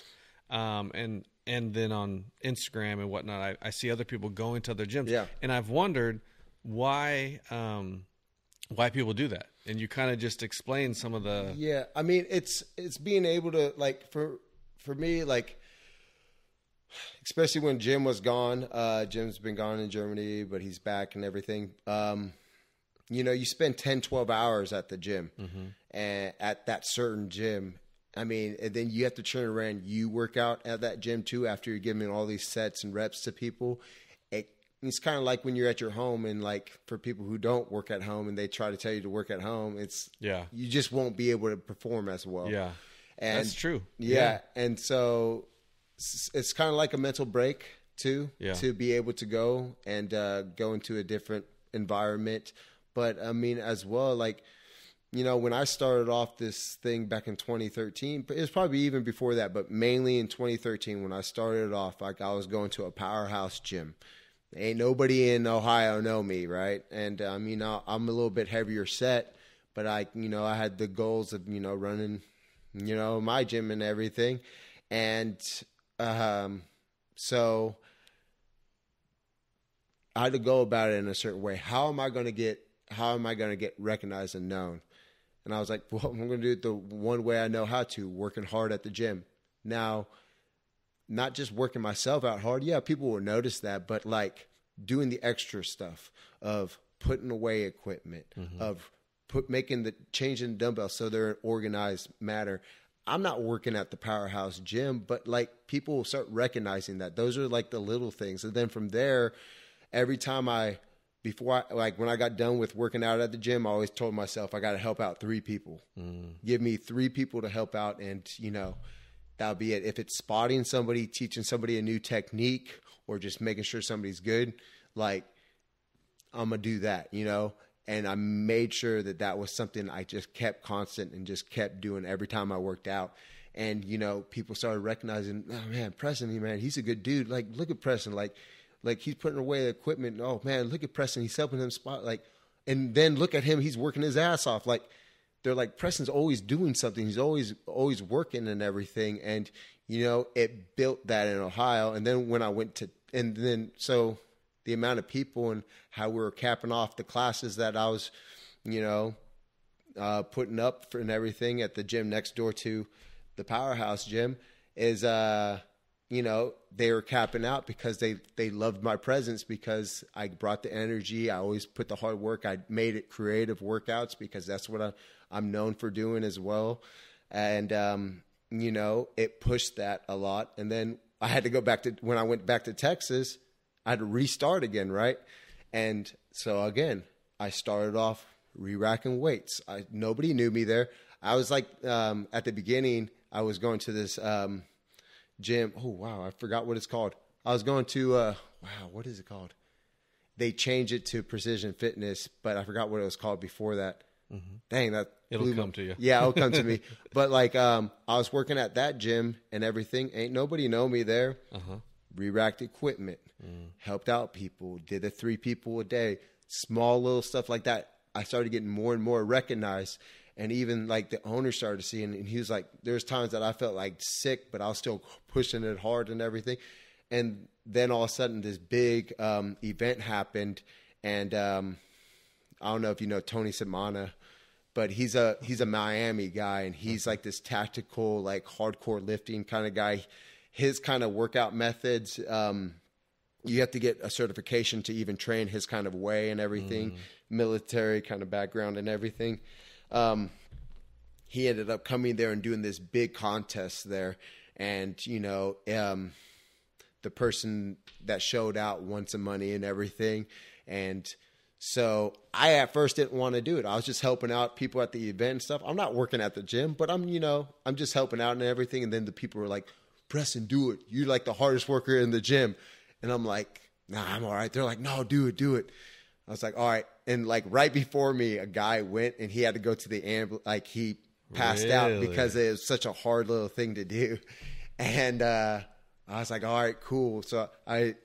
and then on Instagram and whatnot, I see other people going to other gyms. Yeah. And I've wondered why people do that. And you kind of just explain some of the... Yeah, I mean, it's being able to, like, for me, like, especially when Jim was gone. Jim's been gone in Germany, but he's back and everything. You spend 10, 12 hours at the gym and at that certain gym. I mean, and then you have to turn around. You work out at that gym too after you're giving all these sets and reps to people. It's kind of like when you're at your home, and like for people who don't work at home and they try to tell you to work at home, you just won't be able to perform as well. Yeah, and that's true. Yeah. And so it's kind of like a mental break too, to be able to go and go into a different environment. But I mean, as well, like, when I started off this thing back in 2013, it was probably even before that, but mainly in 2013, when I started off, like I was going to a powerhouse gym. Ain't nobody in Ohio know me, right? And I'm a little bit heavier set, but I had the goals of, running, my gym and everything. And so I had to go about it in a certain way. How am I going to get recognized and known? And I was like, well, I'm going to do it the one way I know how to, working hard at the gym. Now, not just working myself out hard. Yeah, people will notice that, but like doing the extra stuff of putting away equipment, of changing dumbbells so they're in organized manner. I'm not working at the powerhouse gym, but like people will start recognizing that. Those are like the little things. And then from there, every time when I got done with working out at the gym, I always told myself I got to help out 3 people. Give me 3 people to help out, and that'll be it. If it's spotting somebody, teaching somebody a new technique, or just making sure somebody's good, like I'm gonna do that, And I made sure that was something I just kept constant and just kept doing every time I worked out. And, you know, people started recognizing, oh man, Prestin, man, he's a good dude. Like, look at Prestin, like he's putting away the equipment. Oh man, look at Prestin. He's helping him spot, like, and then look at him. He's working his ass off. Like, they're like, Preston's always doing something. He's always working and everything. And, you know, it built that in Ohio. And then when I went to, and then, so the amount of people and how we were capping off the classes that I was, you know, putting up for and everything at the gym next door to the Powerhouse gym is, you know, they were capping out because they loved my presence, because I brought the energy. I always put the hard work. I made it creative workouts because that's what I'm known for doing as well. And, you know, it pushed that a lot. And then I had to go back to, when I went back to Texas, I had to restart again. Right. And so again, I started off re-racking weights. Nobody knew me there. I was like, at the beginning, I was going to this, gym. Oh, wow. I forgot what it's called. I was going to, wow, what is it called? They changed it to Precision Fitness, but I forgot what it was called before that. Mm-hmm. Dang, that it'll come to you. Yeah, it'll come to me. But like, I was working at that gym and everything. Ain't nobody know me there. Re-racked equipment, helped out people, did the 3 people a day, small little stuff like that. I started getting more and more recognized. And even like the owner started seeing, and he was like, there's times that I felt like sick, but I was still pushing it hard and everything. And then all of a sudden this big event happened. And I don't know if you know Tony Samana, but he's a Miami guy, and he's like this tactical, like hardcore lifting kind of guy. His kind of workout methods, you have to get a certification to even train his kind of way and everything, military kind of background and everything. He ended up coming there and doing this big contest there. And, you know, the person that showed out won some money and everything. And so I at first didn't want to do it. I was just helping out people at the event and stuff. I'm not working at the gym, but I'm just helping out and everything. And then the people were like, Prestin, do it. You're like the hardest worker in the gym. And I'm like, nah, I'm all right. They're like, no, do it. I was like, all right. And like right before me, a guy went and he had to go to the ambulance. Like he passed out because it was such a hard little thing to do. And I was like, all right, cool. So I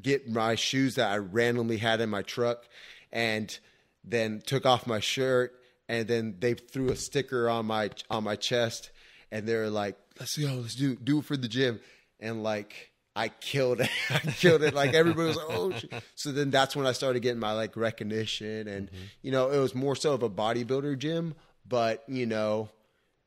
get my shoes that I randomly had in my truck and then took off my shirt. And then they threw a sticker on my chest, and they were like, let's do it for the gym. And like, I killed it. Like everybody was like, oh shit. So then that's when I started getting my like recognition, and you know, it was more so of a bodybuilder gym, but you know,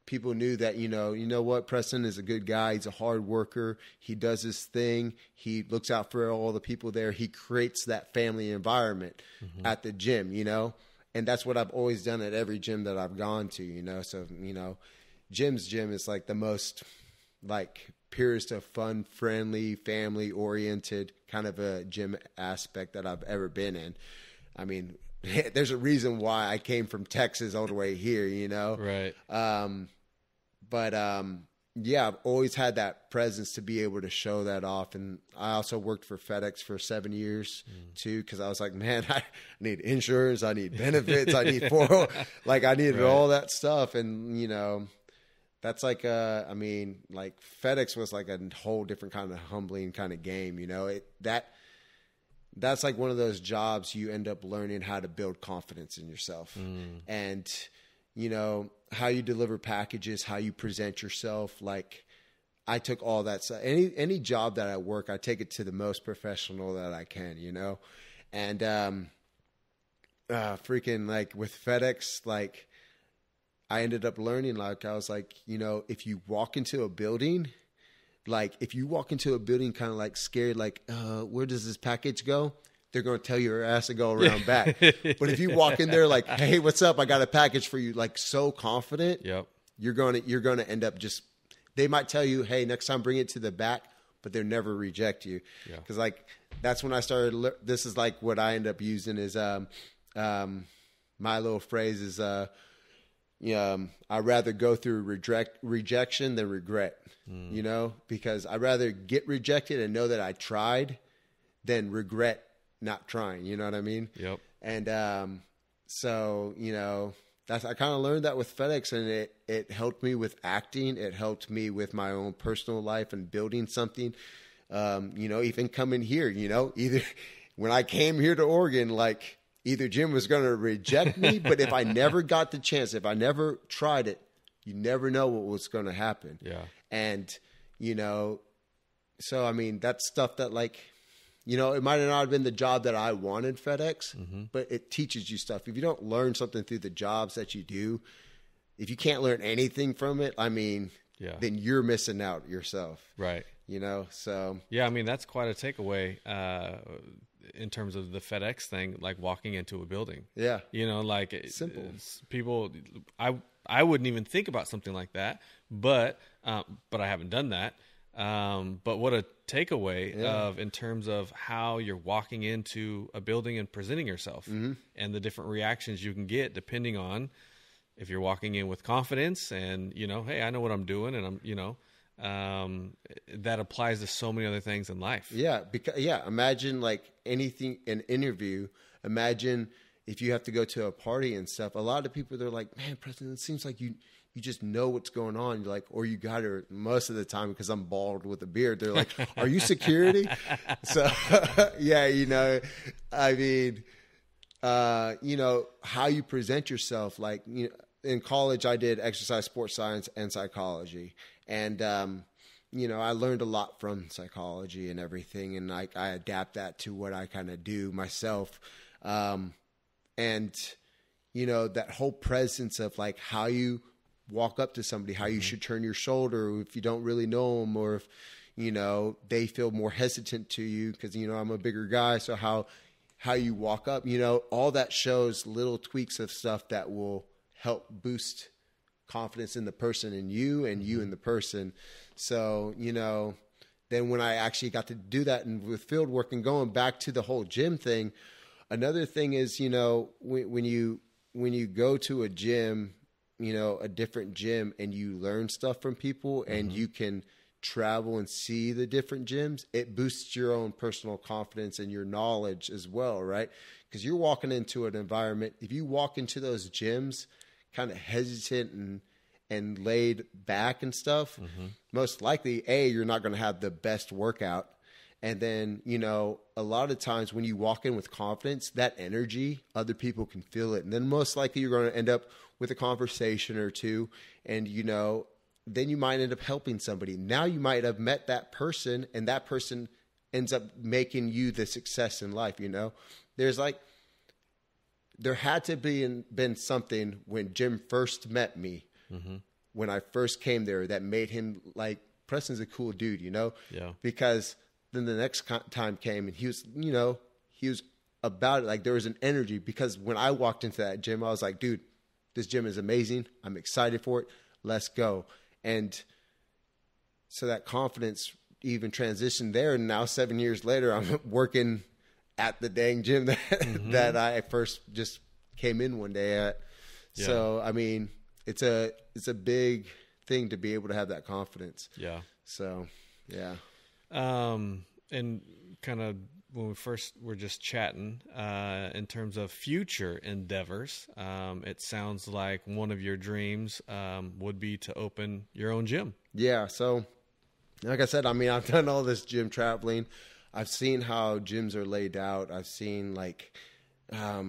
people knew that, you know what, Prestin is a good guy. He's a hard worker. He does his thing. He looks out for all the people there. He creates that family environment at the gym, you know, and that's what I've always done at every gym that I've gone to, you know. So, you know, Jim's gym is like the most like purest of fun, friendly, family oriented kind of a gym aspect that I've ever been in. I mean, there's a reason why I came from Texas all the way here, you know? Right. Yeah, I've always had that presence to be able to show that off. And I also worked for FedEx for 7 years too, because I was like, man, I need insurance, I need benefits, I need I needed all that stuff. And, you know, that's like, I mean, like FedEx was like a whole different kind of humbling kind of game, you know. That's like one of those jobs you end up learning how to build confidence in yourself, and you know, how you deliver packages, how you present yourself. Like I took all that stuff. Any job that I work, I take it to the most professional that I can, you know. And freaking like with FedEx, like I ended up learning, like, I was like, you know, if you walk into a building, kind of like scared, like, where does this package go? They're going to tell your ass to go around back. But if you walk in there like, hey, what's up? I got a package for you. Like so confident, you're going to end up just, they might tell you, hey, next time bring it to the back, but they'll never reject you. Cause like, that's when I started, this is like what I end up using is, my little phrase is, I'd rather go through rejection than regret, you know, because I'd rather get rejected and know that I tried than regret not trying. You know what I mean? Yep. And so, you know, I kind of learned that with FedEx, and it helped me with acting. It helped me with my own personal life and building something. Even coming here, either when I came here to Oregon, like either Jim was going to reject me, but if I never got the chance, if I never tried it, you never know what was going to happen. Yeah. And, so, I mean, that's stuff that like, it might not have been the job that I wanted, FedEx, but it teaches you stuff. If you don't learn something through the jobs that you do, if you can't learn anything from it, I mean, then you're missing out yourself. Right. So. Yeah, I mean, that's quite a takeaway in terms of the FedEx thing, like walking into a building. Yeah. Like simple. People, I wouldn't even think about something like that, but I haven't done that. But what a takeaway of in terms of how you're walking into a building and presenting yourself and the different reactions you can get depending on if you're walking in with confidence and, hey, I know what I'm doing and I'm, that applies to so many other things in life. Yeah. Imagine like anything, an interview, imagine if you have to go to a party and stuff, a lot of people, they're like, man, Prestin, it seems like you just know what's going on. You're like, or you got her most of the time because I'm bald with a beard. They're like, are you security? So I mean, how you present yourself, like, in college, I did exercise, sports science and psychology. And, I learned a lot from psychology and everything. And I adapt that to what I kind of do myself. That whole presence of like how you walk up to somebody, how you should turn your shoulder if you don't really know them, or if, they feel more hesitant to you because, I'm a bigger guy. So how you walk up, all that shows little tweaks of stuff that will help boost confidence in the person and you in the person. So, then when I actually got to do that and with field work and going back to the whole gym thing, another thing is, when you go to a gym, a different gym and you learn stuff from people and you can travel and see the different gyms, it boosts your own personal confidence and your knowledge as well, right? Because you're walking into an environment, if you walk into those gyms kind of hesitant and laid back and stuff, most likely, you're not going to have the best workout. And then, a lot of times when you walk in with confidence, that energy, other people can feel it. And then most likely you're going to end up with a conversation or two. And, then you might end up helping somebody. Now you might have met that person and that person ends up making you the success in life. There's like, there had to been something when Jim first met me, when I first came there, that made him like, Preston's a cool dude, Yeah. Because then the next time came and he was about it. Like there was an energy, because when I walked into that gym, I was like, dude, this gym is amazing. I'm excited for it. Let's go. And so that confidence even transitioned there. And now 7 years later, I'm working at the dang gym that I first just came in one day at. Yeah. So, I mean, it's a big thing to be able to have that confidence. Yeah. So, yeah. And kind of when we first were just chatting, in terms of future endeavors, it sounds like one of your dreams, would be to open your own gym. Yeah. So like I said, I mean, I've done all this gym traveling. I've seen how gyms are laid out. I've seen like, I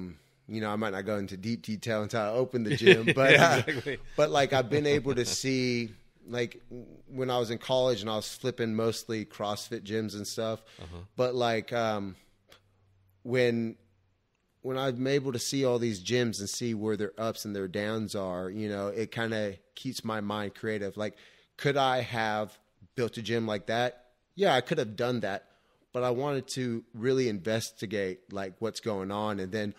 might not go into deep detail until I open the gym, but, exactly. But like I've been able to see, like when I was in college and I was flipping mostly CrossFit gyms and stuff, but like, when I'm able to see all these gyms and see where their ups and their downs are, it kind of keeps my mind creative. Like, could I have built a gym like that? Yeah, I could have done that, but I wanted to really investigate like what's going on. And then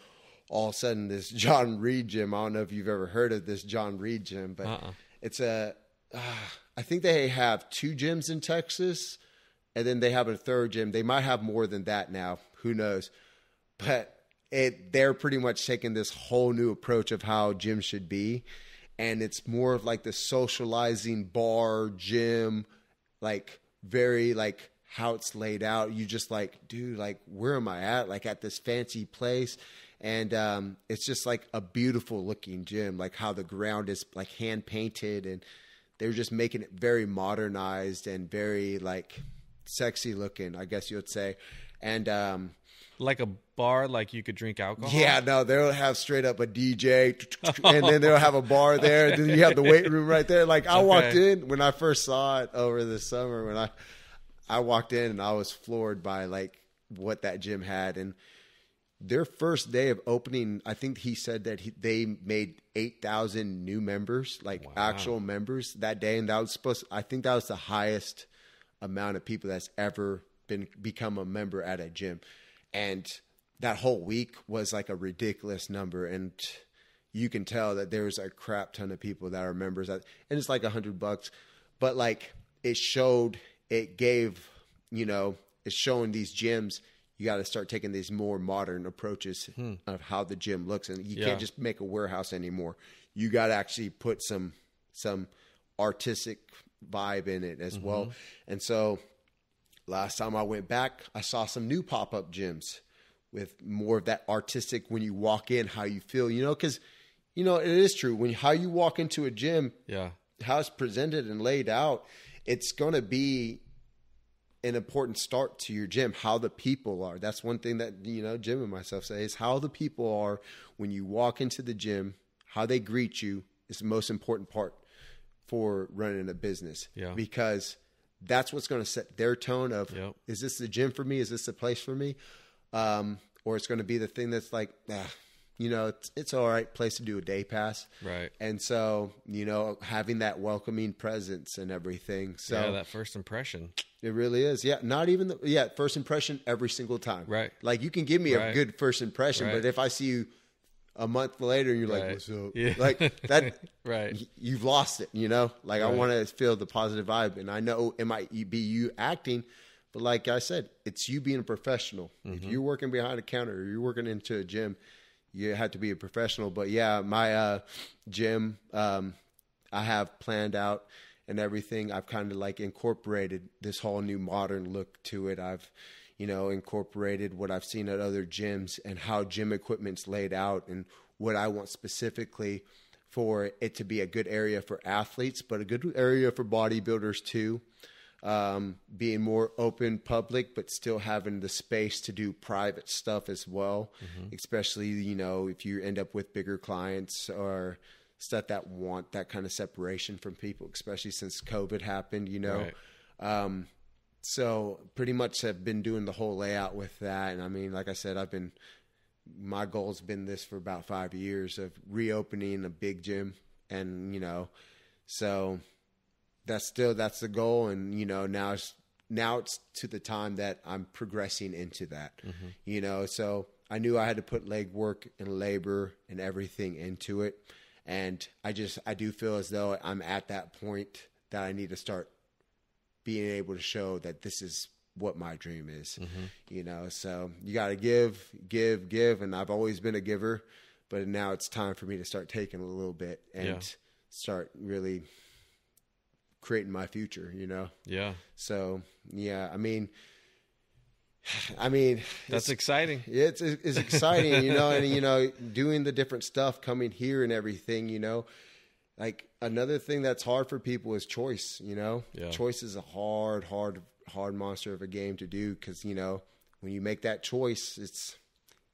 all of a sudden this John Reed gym, I don't know if you've ever heard of this John Reed gym, but it's I think they have 2 gyms in Texas, and then they have a third gym. They might have more than that now. Who knows? But they're pretty much taking this whole new approach of how gyms should be. And it's more of like the socializing bar gym, like very like how it's laid out. You just like, dude, like, where am I at? Like at this fancy place. And it's just like a beautiful looking gym, like how the ground is like hand painted, and they're just making it very modernized and very like sexy looking, I guess you would say. And like a bar, like you could drink alcohol? yeah, no, they'll have straight up a DJ, and then they'll have a bar there. And then you have the weight room right there. Like I walked in when I first saw it over the summer, when I walked in and I was floored by like what that gym had. And their first day of opening, I think he said that they made 8,000 new members, like actual members that day. And that was I think that was the highest amount of people that's ever become a member at a gym. And that whole week was like a ridiculous number. And you can tell that there's a crap ton of people that are members. And it's like $100. But like it's showing these gyms, you got to start taking these more modern approaches of how the gym looks. And you can't just make a warehouse anymore. You got to actually put some artistic vibe in it as well. And so last time I went back, I saw some new pop-up gyms with more of that artistic, when you walk in, how you feel, because, it is true. How you walk into a gym, how it's presented and laid out, it's going to be an important start to your gym, how the people are. That's one thing that, Jim and myself say, is how the people are when you walk into the gym, how they greet you is the most important part for running a business. Yeah. Because that's what's going to set their tone of, is this the gym for me? Is this the place for me? Or it's going to be the thing that's like, it's all right place to do a day pass. Right. And so, having that welcoming presence and everything. So that first impression. It really is. Yeah. Not even first impression every single time. Right. Like you can give me a good first impression, but if I see you a month later and you're like, what's up? Yeah. Like that, you've lost it, Like I want to feel the positive vibe, and I know it might be you acting, but like I said, it's you being a professional. If you're working behind a counter or you're working into a gym, you have to be a professional. But yeah, my gym, I have planned out and everything. I've kind of like incorporated this whole new modern look to it. I've, incorporated what I've seen at other gyms and how gym equipment's laid out and what I want specifically for it to be a good area for athletes, but a good area for bodybuilders too. Being more open public, but still having the space to do private stuff as well. Especially, if you end up with bigger clients or stuff that want that kind of separation from people, especially since COVID happened, Right. So pretty much have been doing the whole layout with that. And I mean, like I said, my goal's been this for about 5 years of reopening a big gym. And, so that's the goal. And, now it's to the time that I'm progressing into that, so I knew I had to put legwork and labor and everything into it. And I do feel as though I'm at that point that I need to start being able to show that this is what my dream is, so you got to give. And I've always been a giver, but now it's time for me to start taking a little bit and start really creating my future, Yeah. So, yeah, I mean, that's exciting. It's exciting, and, doing the different stuff coming here and everything, like another thing that's hard for people is choice, Choice is a hard monster of a game to do. 'Cause, when you make that choice, it's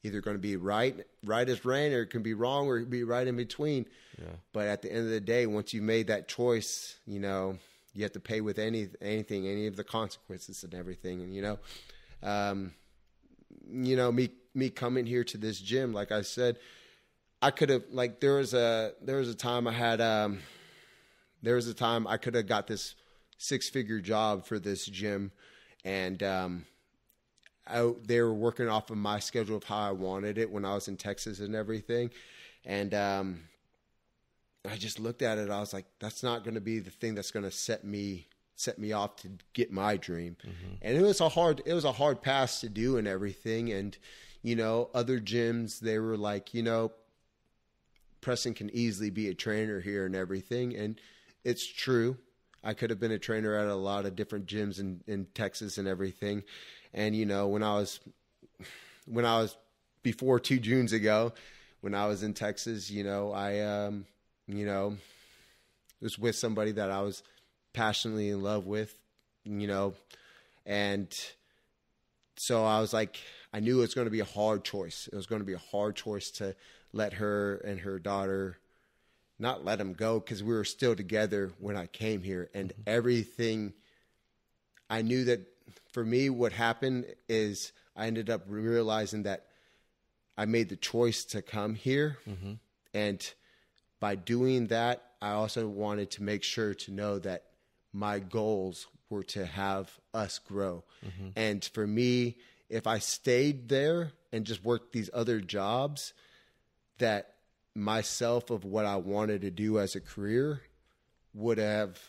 either going to be right as rain, or it can be wrong, or it can be right in between. Yeah. But at the end of the day, once you've made that choice, you have to pay with anything, any of the consequences and everything. And, me coming here to this gym, like I said, I could have, like, there was a time I had, I could have got this 6-figure job for this gym, and they were working off of my schedule of how I wanted it when I was in Texas and everything. And I just looked at it. I was like, that's not going to be the thing that's going to set me off to get my dream. And it was a hard pass to do and everything. And, other gyms, they were like, Prestin can easily be a trainer here and everything. And it's true. I could have been a trainer at a lot of different gyms in Texas and everything. And, when I was before 2 Junes ago, when I was in Texas, I was with somebody that I was passionately in love with, and so I was like, I knew it was going to be a hard choice. It was going to be a hard choice to let her and her daughter, not let them go, because we were still together when I came here. And everything, I knew that for me, what happened is I ended up realizing that I made the choice to come here. And by doing that, I also wanted to make sure to know that my goals were to have us grow. And for me, if I stayed there and just worked these other jobs, that myself of what I wanted to do as a career would have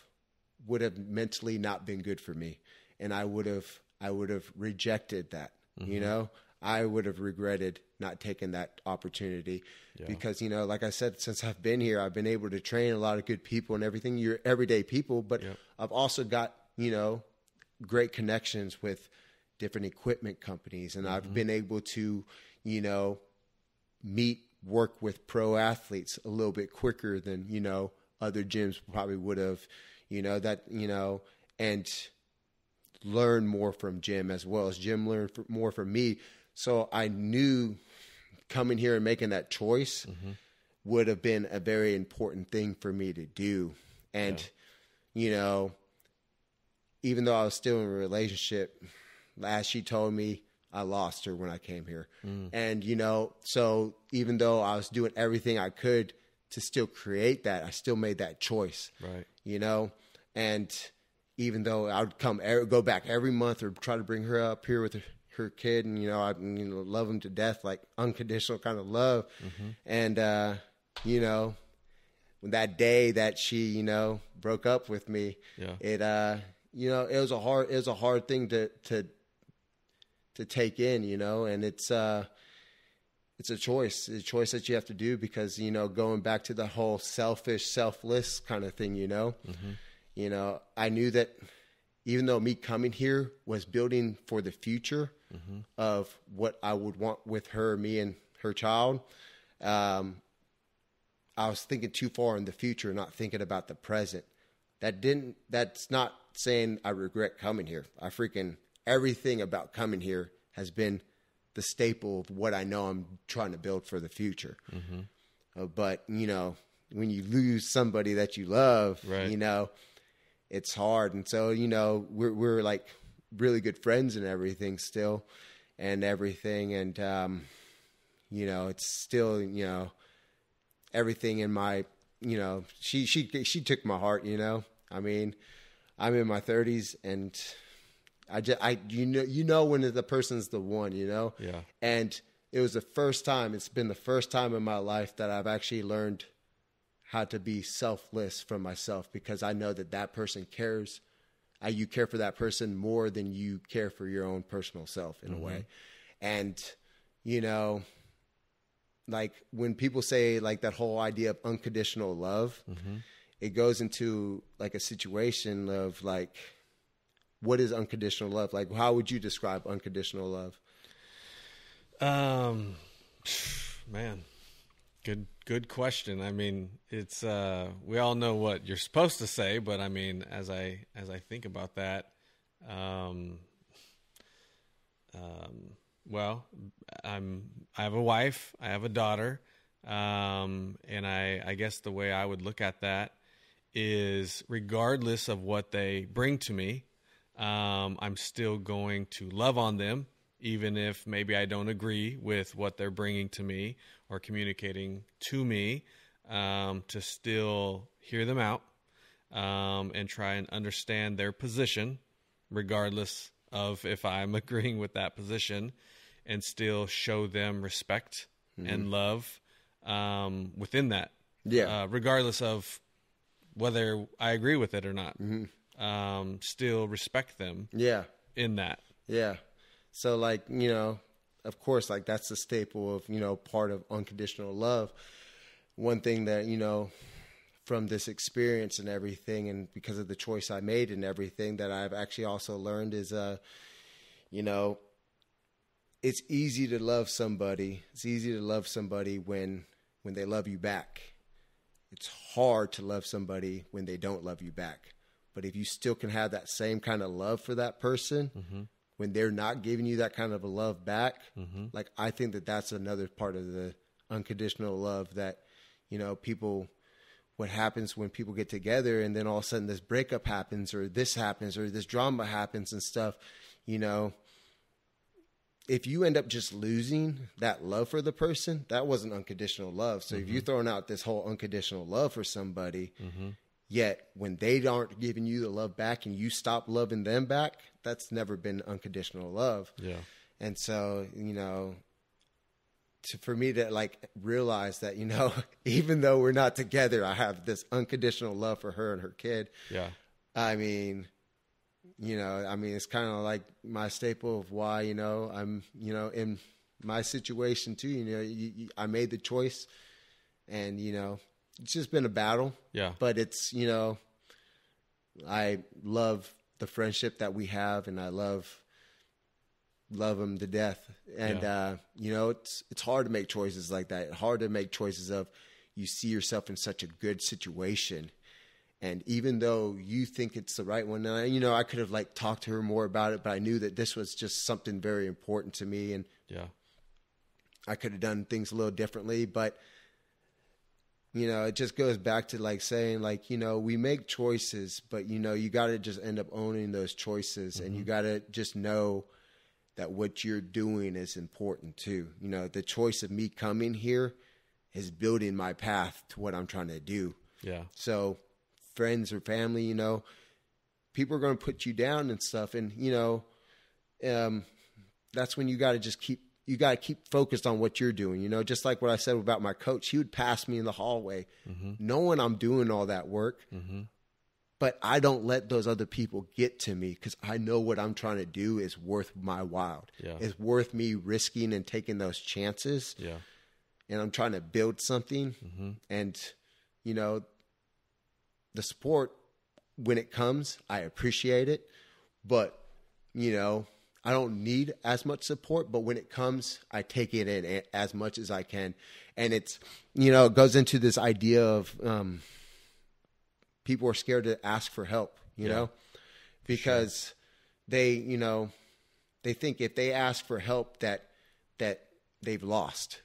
mentally not been good for me. And I would have rejected that, I would have regretted not taking that opportunity because, like I said, since I've been here, I've been able to train a lot of good people and everything. You're everyday people, but I've also got, great connections with different equipment companies. And I've been able to, work with pro athletes a little bit quicker than, other gyms probably would have, and learn more from Jim as well as Jim learned more from me. So I knew coming here and making that choice would have been a very important thing for me to do. And, even though I was still in a relationship, as she told me, I lost her when I came here. And, so even though I was doing everything I could to still create that, I still made that choice. Right. And even though I would go back every month or try to bring her up here with her kid, and, I love him to death, like unconditional kind of love. And, when that day that she, broke up with me, it was a hard thing to take in, and it's a choice that you have to do because, going back to the whole selfish, selfless kind of thing, I knew that even though me coming here was building for the future of what I would want with her, me and her child, I was thinking too far in the future, not thinking about the present. That's not saying I regret coming here. Everything about coming here has been the staple of what I know I'm trying to build for the future. But, when you lose somebody that you love, right. It's hard. And so, we're like really good friends and everything still and everything. And, it's still, everything in my, she took my heart, I mean, I'm in my 30s and when the person's the one, Yeah. And it's been the first time in my life that I've actually learned how to be selfless from myself because I know that person cares. You care for that person more than you care for your own personal self in a way. And, like when people say like that whole idea of unconditional love, it goes into like a situation of like, what is unconditional love? Like, how would you describe unconditional love? Man, good question. I mean, it's, we all know what you're supposed to say, but I mean, as I think about that, well, I have a wife, I have a daughter. And I guess the way I would look at that is regardless of what they bring to me, I'm still going to love on them, even if maybe I don't agree with what they're bringing to me or communicating to me, to still hear them out, and try and understand their position, regardless of if I'm agreeing with that position, and still show them respect and love, within that, regardless of whether I agree with it or not. Still respect them in that. Yeah. So like, of course, like that's the staple of, part of unconditional love. One thing that, from this experience and everything, and because of the choice I made and everything that I've actually also learned is, it's easy to love somebody. It's easy to love somebody when they love you back. It's hard to love somebody when they don't love you back. But if you still can have that same kind of love for that person, when they're not giving you that kind of a love back, like I think that that's another part of the unconditional love that, you know, what happens when people get together and then all of a sudden this breakup happens or this drama happens and stuff, you know, if you end up just losing that love for the person, that wasn't unconditional love. So if you're throwing out this whole unconditional love for somebody, yet when they aren't giving you the love back and you stop loving them back, that's never been unconditional love. Yeah. And so, you know, for me to like realize that, you know, even though we're not together, I have this unconditional love for her and her kid. Yeah. I mean, you know, it's kind of like my staple of why, you know, I'm, you know, in my situation too, you know, I made the choice and, you know, it's just been a battle. Yeah. But it's, you know, I love the friendship that we have and I love them to death. And, you know, it's hard to make choices like that. It's hard to make choices of you see yourself in such a good situation. And even though you think it's the right one, and you know, I could have like talked to her more about it, but I knew that this was just something very important to me. And I could have done things a little differently, but you know, it just goes back to like saying like, you know, we make choices, but you know, you got to just end up owning those choices and you got to just know that what you're doing is important too. You know, the choice of me coming here is building my path to what I'm trying to do. Yeah. So friends or family, you know, people are going to put you down and stuff. And, you know, that's when you got to just keep focused on what you're doing. You know, just like what I said about my coach, he would pass me in the hallway knowing I'm doing all that work. But I don't let those other people get to me because I know what I'm trying to do is worth my while. Yeah. It's worth me risking and taking those chances. Yeah. And I'm trying to build something. And, you know, the support, when it comes, I appreciate it. But, you know, I don't need as much support. But when it comes, I take it in as much as I can. And it's, you know, it goes into this idea of people are scared to ask for help, you know, because they, you know, they think if they ask for help that they've lost.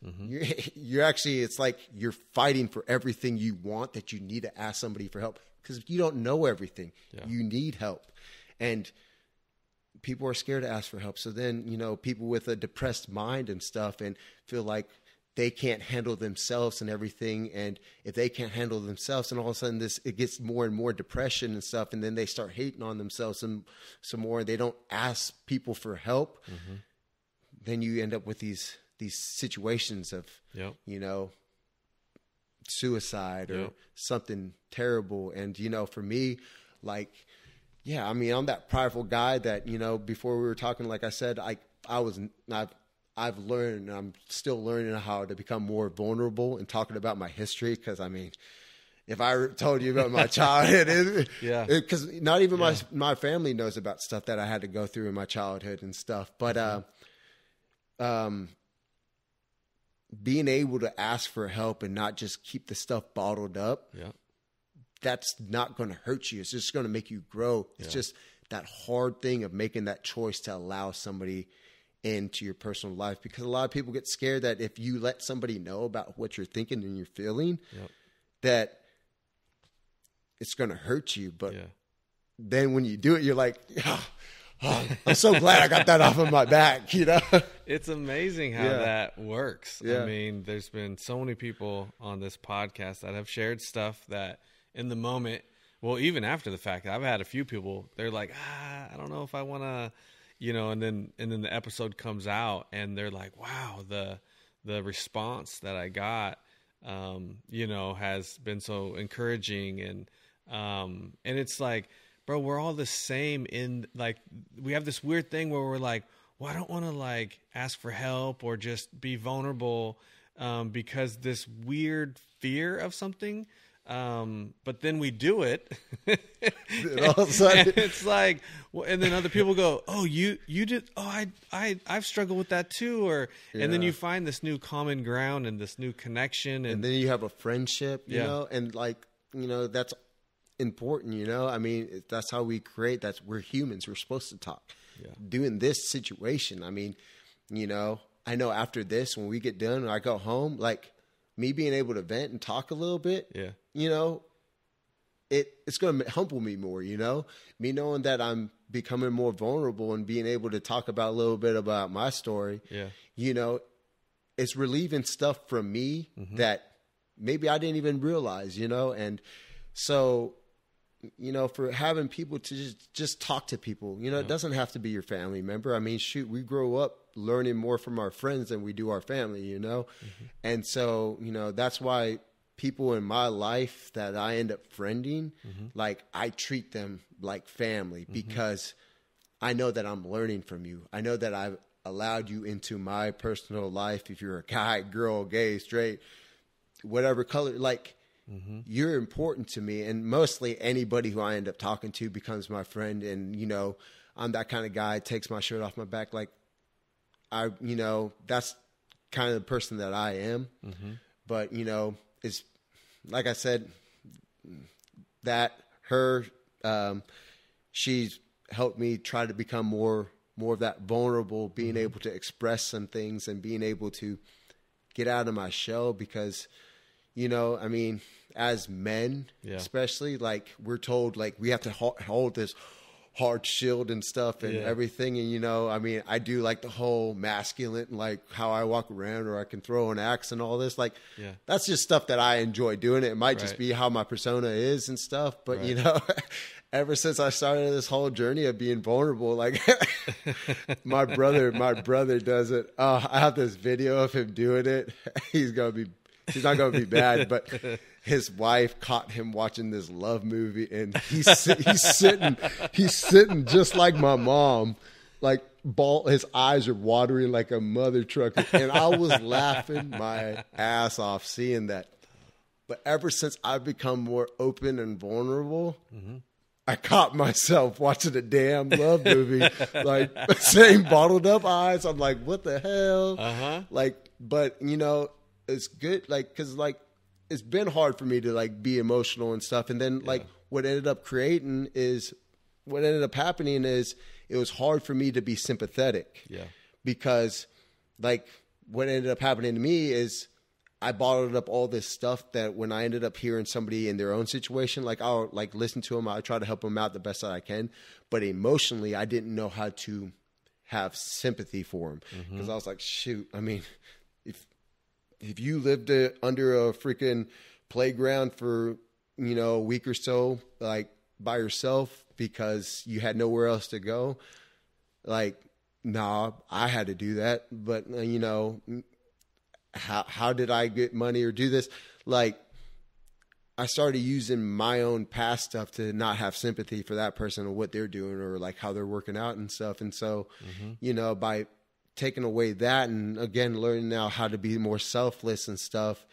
You're actually, it's like you're fighting for everything you want that you need to ask somebody for help because you don't know everything. Yeah. You need help. And people are scared to ask for help. So then, you know, people with a depressed mind and stuff and feel like they can't handle themselves and everything. And if they can't handle themselves, and all of a sudden it gets more and more depression and stuff. And then they start hating on themselves some more. They don't ask people for help. Then you end up with these situations of, you know, suicide or something terrible. And, you know, for me, like, yeah, I mean, I'm that prideful guy that, you know, before we were talking, like I said, I've learned, and I'm still learning how to become more vulnerable and talking about my history. Cause I mean, if I told you about my childhood, cause not even my family knows about stuff that I had to go through in my childhood and stuff. But, being able to ask for help and not just keep the stuff bottled up, that's not going to hurt you. It's just going to make you grow. It's just that hard thing of making that choice to allow somebody into your personal life, because a lot of people get scared that if you let somebody know about what you're thinking and you're feeling, that it's going to hurt you. But then when you do it, you're like, I'm so glad I got that off of my back, you know? It's amazing how that works. I mean, there's been so many people on this podcast that have shared stuff that in the moment, well, even after the fact, I've had a few people, they're like, I don't know if I want to, you know, and then the episode comes out and they're like, wow, the response that I got, you know, has been so encouraging. And it's like, bro, we're all the same in, like, we have this weird thing where we're like, well, I don't want to like ask for help or just be vulnerable, because this weird fear of something, But then we do it. And all of a sudden, and it's like, and then other people go, oh, you did. Oh, I've struggled with that too. And then you find this new common ground and this new connection. And then you have a friendship, you know, and like, you know, that's important, you know, I mean, that's how we create. We're humans. We're supposed to talk. Doing this situation. I mean, you know, I know after this, when we get done and I go home, like me being able to vent and talk a little bit, you know, it's going to humble me more, you know, me knowing that I'm becoming more vulnerable and being able to talk about a little bit about my story, you know, it's relieving stuff from me that maybe I didn't even realize, you know, and so, you know, for having people to just talk to people, you know, it doesn't have to be your family member. I mean, shoot, we grow up learning more from our friends than we do our family, you know? And so, you know, that's why people in my life that I end up friending, like I treat them like family because I know that I'm learning from you. I know that I've allowed you into my personal life. If you're a guy, girl, gay, straight, whatever color, like, you're important to me, and mostly anybody who I end up talking to becomes my friend. And, you know, I'm that kind of guy, takes my shirt off my back. Like you know, that's kind of the person that I am. But, you know, it's like I said, that she's helped me try to become more of that vulnerable, being able to express some things and being able to get out of my shell because, you know, I mean, as men, especially, like we're told, like we have to hold this hard shield and stuff and everything. And, you know, I mean, I do like the whole masculine, like how I walk around, or I can throw an axe and all this. Like, that's just stuff that I enjoy doing. It might just be how my persona is and stuff. But, you know, ever since I started this whole journey of being vulnerable, like my brother does it. I have this video of him doing it. He's not going to be bad, but his wife caught him watching this love movie, and he's sitting just like my mom, like his eyes are watering like a mother trucker, and I was laughing my ass off seeing that. But ever since I've become more open and vulnerable, I caught myself watching a damn love movie, like same bottled up eyes. I'm like, what the hell? Like, but you know, it's good, like, cause like it's been hard for me to like be emotional and stuff. And then like what ended up happening is it was hard for me to be sympathetic. Because like what ended up happening to me is I bottled up all this stuff that when I ended up hearing somebody in their own situation, like I'll like listen to them. I try to help them out the best that I can. But emotionally, I didn't know how to have sympathy for them. Cause I was like, shoot, I mean, if you lived under a freaking playground for, you know, a week or so, like by yourself because you had nowhere else to go, like, nah, I had to do that. But, you know, how did I get money or do this? Like, I started using my own past stuff to not have sympathy for that person or what they're doing or like how they're working out and stuff. And so, you know, by taking away that and again learning now how to be more selfless and stuff,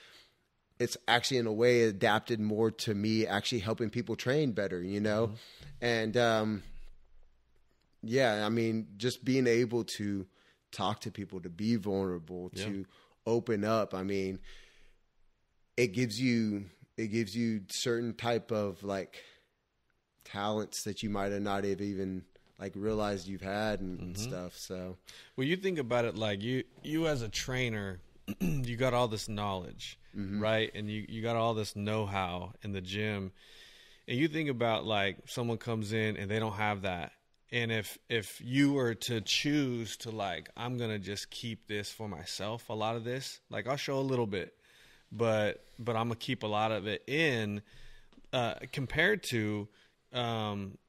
it's actually in a way adapted more to me actually helping people train better, you know. And I mean, just being able to talk to people, to be vulnerable, to open up, I mean, it gives you certain type of like talents that you might have not have even like realized you've had and stuff. So, well, you think about it like you as a trainer, you got all this knowledge, right? And you got all this know-how in the gym, and you think about like someone comes in and they don't have that. And if you were to choose to like, I'm going to just keep this for myself, a lot of this, like I'll show a little bit, but I'm going to keep a lot of it in, compared to,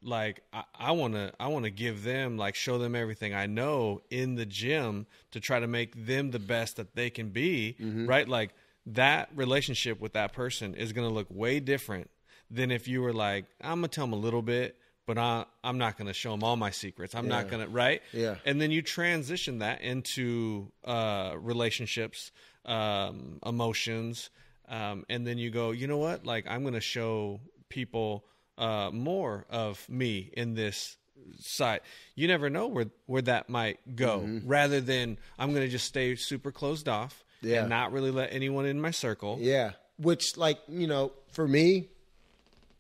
like I want to give them, like show them everything I know in the gym to try to make them the best that they can be. Right. Like that relationship with that person is going to look way different than if you were like, I'm going to tell them a little bit, but I'm not going to show them all my secrets. I'm not going to, right? Yeah. And then you transition that into relationships, emotions, and then you go, you know what? Like, I'm going to show people more of me in this side. You never know where that might go. Rather than I'm going to just stay super closed off and not really let anyone in my circle. Yeah. Which, like, you know, for me,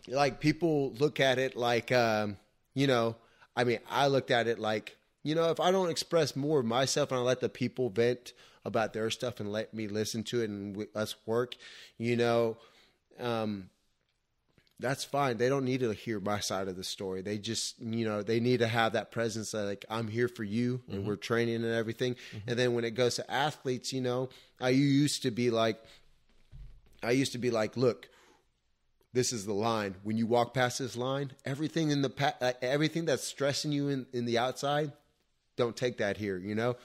like, people look at it like, you know, I mean, I looked at it like, you know, if I don't express more of myself and I let the people vent about their stuff and let me listen to it and us work, you know, that's fine. They don't need to hear my side of the story. They just, you know, they need to have that presence that, like, I'm here for you and we're training and everything. And then when it goes to athletes, you know, I used to be like, look, this is the line. When you walk past this line, everything in everything that's stressing you in the outside, don't take that here. You know,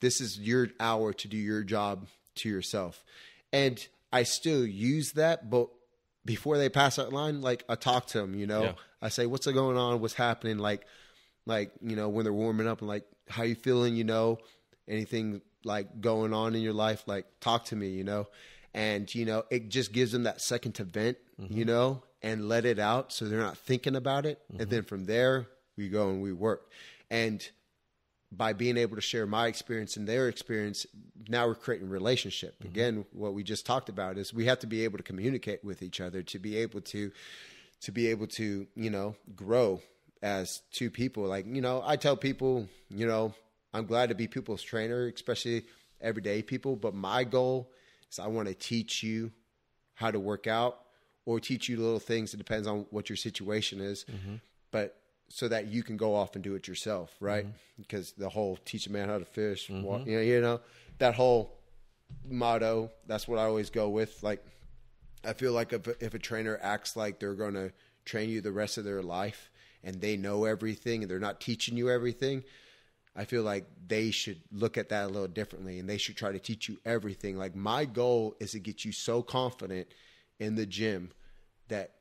this is your hour to do your job to yourself. And I still use that, but before they pass that line, like, I talk to them, you know, I say, what's going on? What's happening? Like, you know, when they're warming up and like, how you feeling? You know, anything like going on in your life, like, talk to me, you know? And, you know, it just gives them that second to vent, you know, and let it out so they're not thinking about it. And then from there, we go and we work. And by being able to share my experience and their experience, now we're creating a relationship. Again, what we just talked about is we have to be able to communicate with each other to be able to, you know, grow as two people. Like, you know, I tell people, you know, I'm glad to be people's trainer, especially everyday people. But my goal is I want to teach you how to work out or teach you little things. It depends on what your situation is. But so that you can go off and do it yourself, right? Because the whole teach a man how to fish, you know, that whole motto, that's what I always go with. Like, I feel like if a trainer acts like they're going to train you the rest of their life and they know everything and they're not teaching you everything, I feel like they should look at that a little differently and they should try to teach you everything. Like, my goal is to get you so confident in the gym that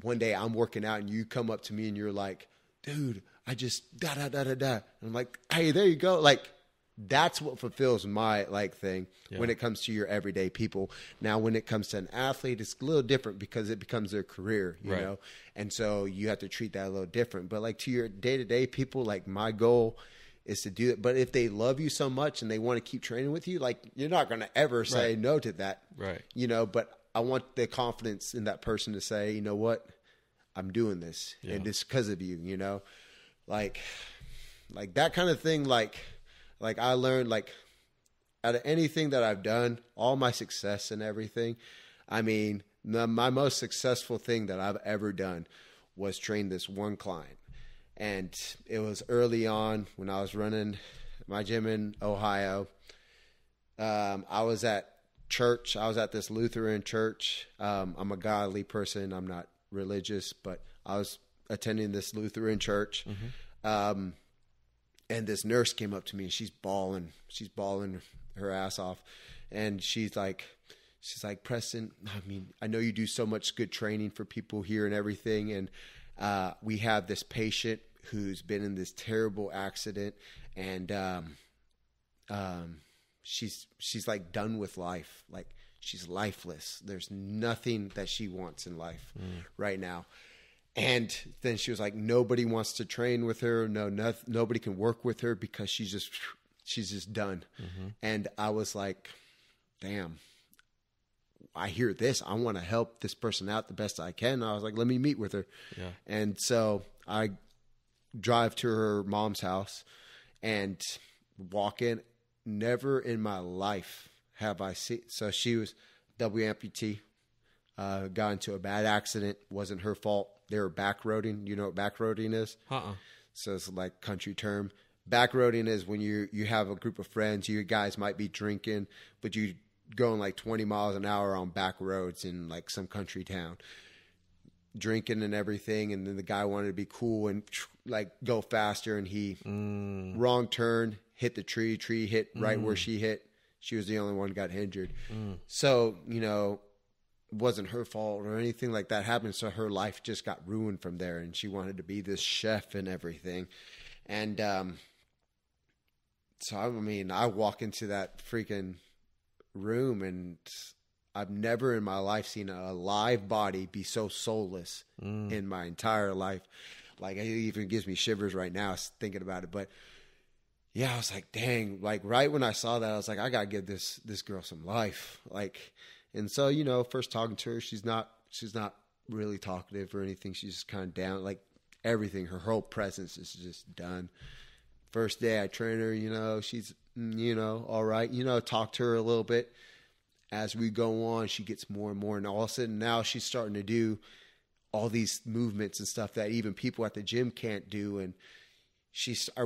one day I'm working out and you come up to me and you're like, dude, I just And I'm like, hey, there you go. Like, that's what fulfills my like thing when it comes to your everyday people. Now, when it comes to an athlete, it's a little different because it becomes their career, you know? And so you have to treat that a little different. But like, to your day-to-day people, like, my goal is to do it. But if they love you so much and they want to keep training with you, like, you're not going to ever say no to that, you know? But I want the confidence in that person to say, you know what? I'm doing this and it's because of you, you know, like that kind of thing. Like I learned, like, out of anything that I've done, all my success and everything. I mean, my most successful thing that I've ever done was train this one client. And it was early on when I was running my gym in Ohio. I was at church. I was at this Lutheran church. I'm a godly person. I'm not religious, but I was attending this Lutheran church. And this nurse came up to me and she's bawling her ass off. And she's like, Prestin, I mean, I know you do so much good training for people here and everything. And, we have this patient who's been in this terrible accident and, she's like done with life. Like, she's lifeless. There's nothing that she wants in life right now. And then she was like, nobody wants to train with her. Nobody can work with her because she's just done. And I was like, damn, I hear this. I want to help this person out the best I can. I was like, let me meet with her. And so I drive to her mom's house and walk in. Never in my life have I seen. So she was double amputee, got into a bad accident. Wasn't her fault. They were backroading. You know what backroading is? So it's like country term. Backroading is when you have a group of friends. You guys might be drinking, but you going like 20 miles an hour on back roads in like some country town, drinking and everything. And then the guy wanted to be cool and like go faster, and he wrong turn, hit the tree hit right where she hit. She was the only one who got injured. So, you know, it wasn't her fault or anything like that happened. So her life just got ruined from there. And she wanted to be this chef and everything. And so, I mean, I walk into that freaking room and I've never in my life seen a live body be so soulless in my entire life. Like, it even gives me shivers right now thinking about it. But yeah, I was like, dang, like right when I saw that, I was like, I got to give this girl some life. Like, and so, you know, first talking to her, she's not really talkative or anything. She's just kind of down, like everything. Her whole presence is just done. First day I train her, you know, she's, you know, all right, you know, talk to her a little bit. As we go on, she gets more and more. And all of a sudden now she's starting to do all these movements and stuff that even people at the gym can't do. And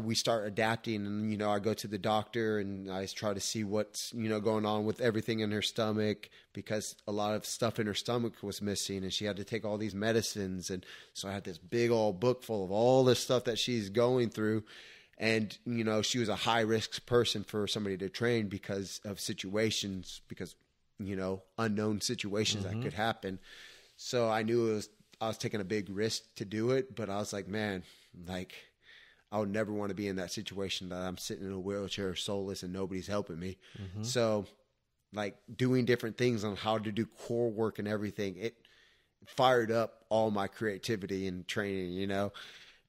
we start adapting, and, you know, I go to the doctor and I try to see what's, you know, going on with everything in her stomach, because a lot of stuff in her stomach was missing and she had to take all these medicines. And so I had this big old book full of all this stuff that she's going through. And, you know, she was a high risk person for somebody to train because of situations, because, you know, unknown situations that could happen. So I knew I was taking a big risk to do it, but I was like, man, like, I would never want to be in that situation that I'm sitting in a wheelchair soulless and nobody's helping me. So like doing different things on how to do core work and everything, it fired up all my creativity and training, you know,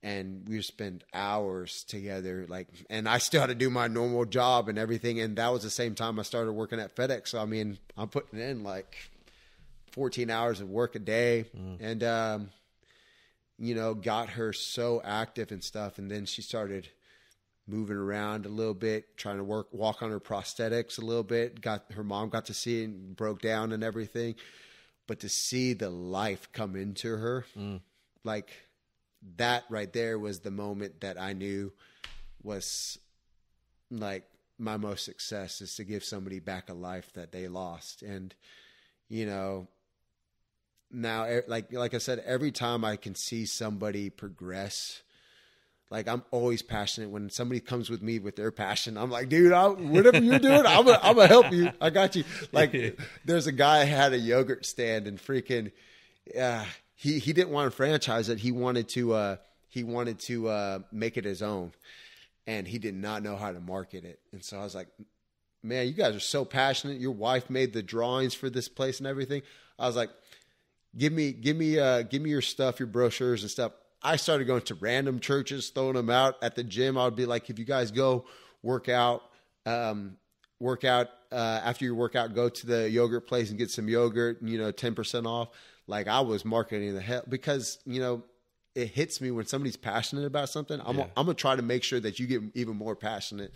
and we would spend hours together, like, and I still had to do my normal job and everything. And that was the same time I started working at FedEx. So, I mean, I'm putting in like 14 hours of work a day and, you know, got her so active and stuff. And then she started moving around a little bit, trying to walk on her prosthetics a little bit. Her mom got to see it and broke down and everything. But to see the life come into her, like that right there was the moment that I knew was like my most success, is to give somebody back a life that they lost. And, you know, now, like I said, every time I can see somebody progress, like I'm always passionate. When somebody comes with me with their passion, I'm like, dude, whatever you're doing, I'm gonna help you. I got you. Like, there's a guy who had a yogurt stand and freaking, he didn't want to franchise it. He wanted to make it his own, and he did not know how to market it. And so I was like, man, you guys are so passionate. Your wife made the drawings for this place and everything. I was like, Give me your stuff, your brochures and stuff. I started going to random churches, throwing them out at the gym. I would be like, if you guys go work out after your workout, go to the yogurt place and get some yogurt, you know, 10% off. Like, I was marketing the hell, because, you know, it hits me when somebody's passionate about something. I'm going to try to make sure that you get even more passionate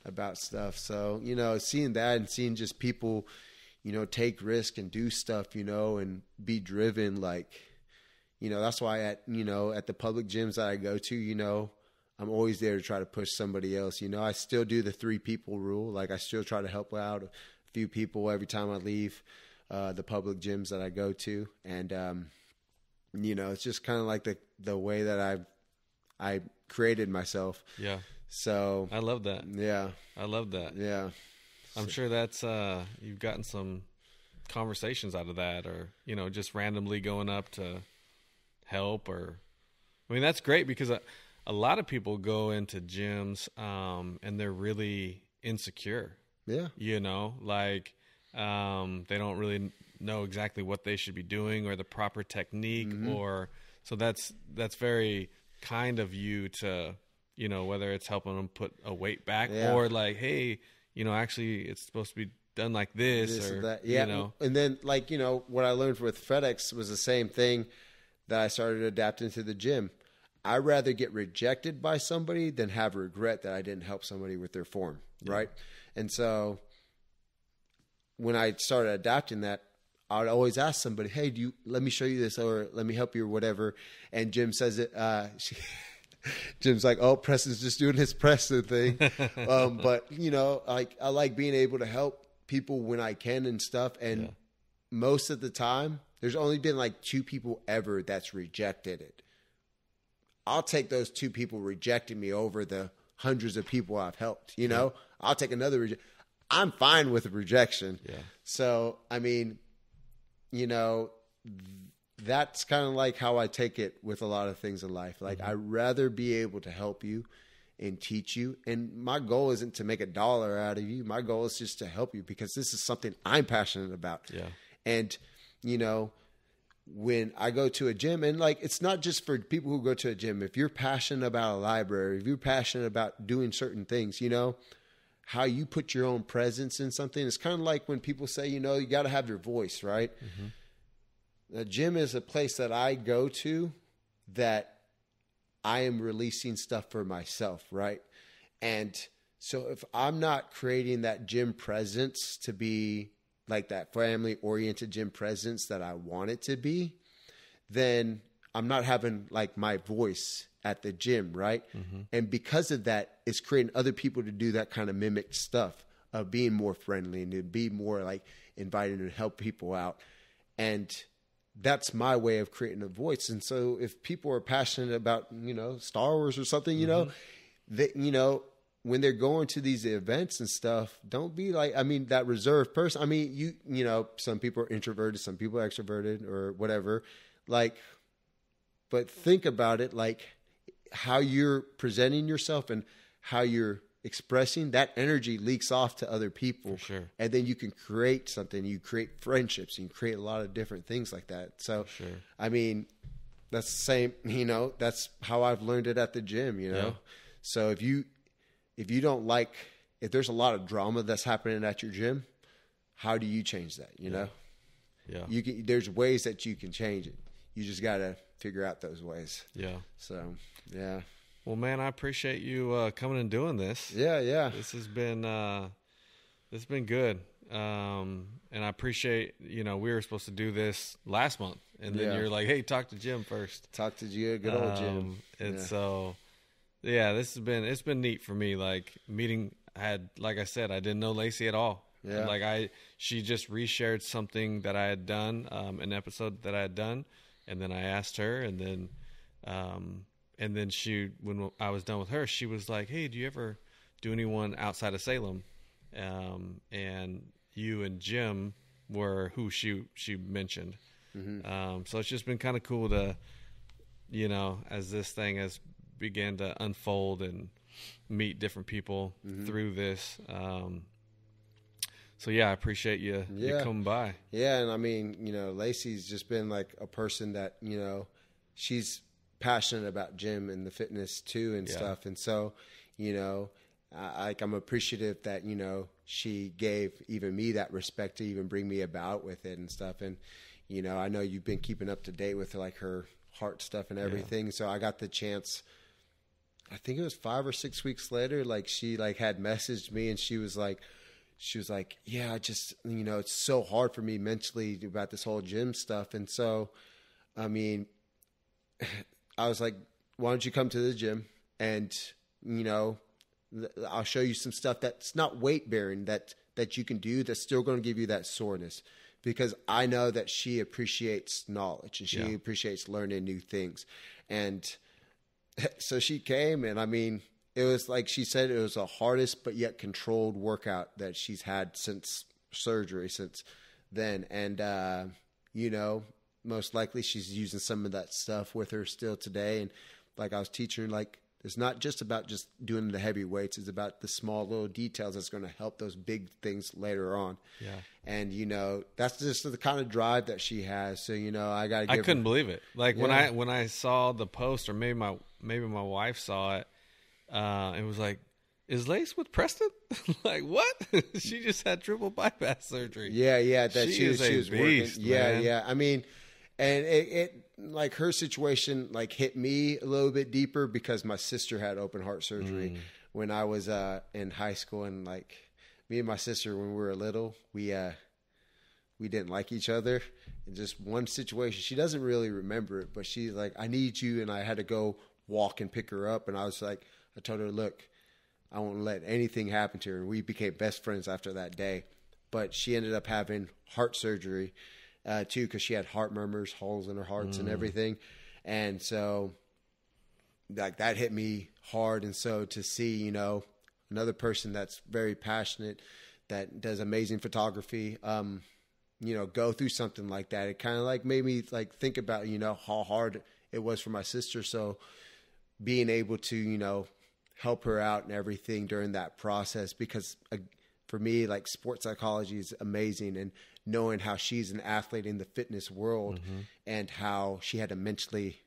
about stuff. So, you know, seeing that and seeing just people, you know, take risk and do stuff, you know, and be driven. Like, you know, that's why at the public gyms that I go to, you know, I'm always there to try to push somebody else. You know, I still do the 3 people rule. Like, I still try to help out a few people every time I leave the public gyms that I go to. And, you know, it's just kind of like the way that I created myself. Yeah. So I love that. Yeah. I love that. Yeah. I'm sure that's you've gotten some conversations out of that, or, you know, just randomly going up to help. Or, I mean, that's great, because a lot of people go into gyms and they're really insecure. Yeah. You know, like they don't really know exactly what they should be doing or the proper technique, or so that's very kind of you to, you know, whether it's helping them put a weight back or like, hey, you know, actually it's supposed to be done like this or that. Yeah. You know. And then, like, you know, what I learned with FedEx was the same thing that I started adapting to the gym. I'd rather get rejected by somebody than have regret that I didn't help somebody with their form. Right. And so when I started adapting that, I would always ask somebody, hey, let me show you this, or let me help you, or whatever. And Jim says it, Jim's like, oh, Preston's just doing his Preston thing. But, you know, like, I like being able to help people when I can and stuff. And most of the time, there's only been like 2 people ever that's rejected it. I'll take those 2 people rejecting me over the hundreds of people I've helped, you know. I'll take another I'm fine with a rejection. Yeah. So, I mean, you know, that's kind of like how I take it with a lot of things in life. Like, I'd rather be able to help you and teach you. And my goal isn't to make $1 out of you. My goal is just to help you because this is something I'm passionate about. Yeah. And, you know, when I go to a gym, and like, it's not just for people who go to a gym. If you're passionate about a library, if you're passionate about doing certain things, you know, how you put your own presence in something. It's kind of like when people say, you know, you got to have your voice, right? Mm-hmm. The gym is a place that I go to that I am releasing stuff for myself, right? And so if I'm not creating that gym presence to be like that family-oriented gym presence that I want it to be, then I'm not having like my voice at the gym, right? Mm-hmm. And because of that, it's creating other people to do that kind of mimic stuff of being more friendly and to be more like invited and help people out. And that's my way of creating a voice. And so if people are passionate about, you know, Star Wars or something, you know, that, you know, when they're going to these events and stuff, don't be like, I mean, that reserved person. I mean, you know, some people are introverted, some people are extroverted or whatever. Like, but think about it, like how you're presenting yourself and how you're expressing, that energy leaks off to other people. For sure. And then you can create something. You create friendships. You can create a lot of different things like that. So, sure. I mean, that's the same, you know, that's how I've learned it at the gym, you know? Yeah. So if you don't like, if there's a lot of drama that's happening at your gym, how do you change that? You know? Yeah. There's ways that you can change it. You just got to figure out those ways. Yeah. So, yeah. Well, man, I appreciate you coming and doing this. Yeah. This has been good. And I appreciate, you know, we were supposed to do this last month, and then you're like, hey, talk to Jim first. Talk to you, good old Jim. And so, yeah, it's been neat for me. Like like I said, I didn't know Lacey at all. Yeah. Like she just reshared something that I had done, an episode that I had done. And then I asked her, and then when I was done with her, she was like, hey, do you ever do anyone outside of Salem? And you and Jim were who she mentioned. Mm-hmm. So it's just been kind of cool to, you know, as this thing has began to unfold and meet different people through this. So yeah, I appreciate you coming by. Yeah. And I mean, you know, Lacey's just been like a person that, you know, she's passionate about gym and the fitness too and stuff. And so, you know, I'm appreciative that, you know, she gave even me that respect to even bring me about with it and stuff. And, you know, I know you've been keeping up to date with like her heart stuff and everything. So I got the chance, I think it was 5 or 6 weeks later, like she like had messaged me and she was like, yeah, I just, you know, it's so hard for me mentally about this whole gym stuff. And so, I mean, I was like, why don't you come to the gym and, you know, I'll show you some stuff that's not weight bearing that you can do that's still going to give you that soreness, because I know that she appreciates knowledge and she appreciates learning new things. And so she came, and I mean, it was like she said, it was the hardest but yet controlled workout that she's had since surgery, since then. And, you know, most likely she's using some of that stuff with her still today. And like I was teaching her, like, it's not just about just doing the heavy weights. It's about the small little details that's going to help those big things later on. Yeah. And, you know, that's just the kind of drive that she has. So, you know, I couldn't believe it. Like when I saw the post, or maybe my wife saw it, it was like, is Lace with Preston? Like, what? She just had triple bypass surgery. Yeah. That she was beast, working. Yeah. I mean, and it like her situation like hit me a little bit deeper because my sister had open heart surgery when I was in high school. And like me and my sister, when we were little, we didn't like each other. In just one situation, she doesn't really remember it, but she's like, I need you. And I had to go walk and pick her up. And I was like, I told her, look, I won't let anything happen to her. And we became best friends after that day. But she ended up having heart surgery too, because she had heart murmurs, holes in her hearts and everything. And so like that hit me hard. And so to see, you know, another person that's very passionate, that does amazing photography, you know, go through something like that, it kind of like made me like think about, you know, how hard it was for my sister. So being able to, you know, help her out and everything during that process, because for me, like, sports psychology is amazing, and knowing how she's an athlete in the fitness world and how she had to mentally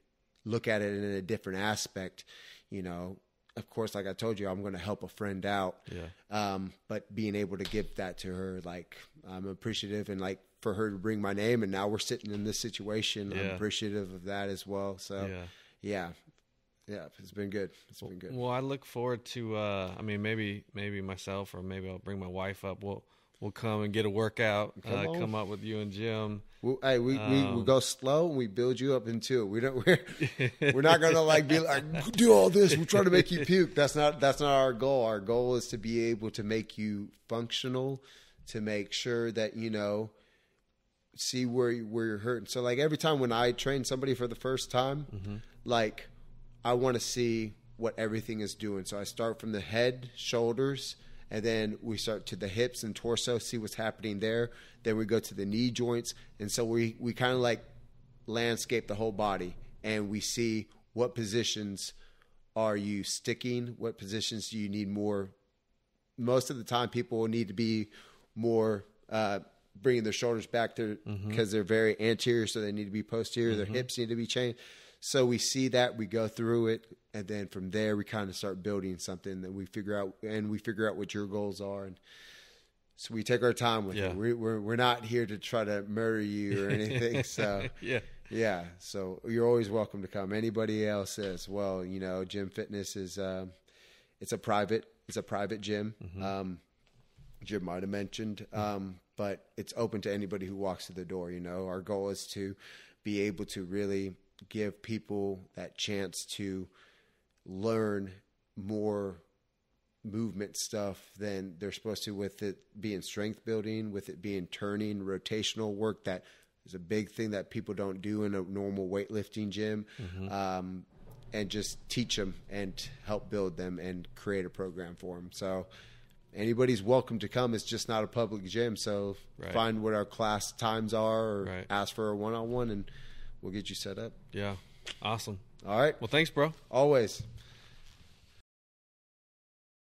look at it in a different aspect, you know, of course, like I told you, I'm going to help a friend out. Yeah. But being able to give that to her, like, I'm appreciative, and like for her to bring my name, and now we're sitting in this situation. I'm appreciative of that as well. So yeah, it's been good. It's been good. Well, I look forward to, I mean, maybe myself, or maybe I'll bring my wife up. We'll come and get a workout, come up with you and Jim. Hey, we go slow and we build you up into it. We're not gonna like be like, do all this. We're trying to make you puke. That's not our goal. Our goal is to be able to make you functional, to make sure that, you know, see where you're hurting. So like every time when I train somebody for the first time, like I want to see what everything is doing. So I start from the head, shoulders, and then we start to the hips and torso, see what's happening there. Then we go to the knee joints. And so we kind of like landscape the whole body, and we see what positions are you sticking, what positions do you need more. Most of the time people will need to be more bringing their shoulders back there because they're very anterior, so they need to be posterior. Their hips need to be changed. So we see that, we go through it, and then from there we kind of start building something that we figure out what your goals are. And so we take our time with it. We're not here to try to murder you or anything. So yeah. So you're always welcome to come. Anybody else as well, you know, Gym Fitness is it's a private gym. Jim might have mentioned, but it's open to anybody who walks through the door. You know, our goal is to be able to really give people that chance to learn more movement stuff than they're supposed to, with it being strength building, with it being turning, rotational work. That is a big thing that people don't do in a normal weightlifting gym. And just teach them and help build them and create a program for them. So anybody's welcome to come. It's just not a public gym. So find what our class times are, or ask for a one-on-one, and we'll get you set up. Yeah. Awesome. All right. Well, thanks, bro. Always.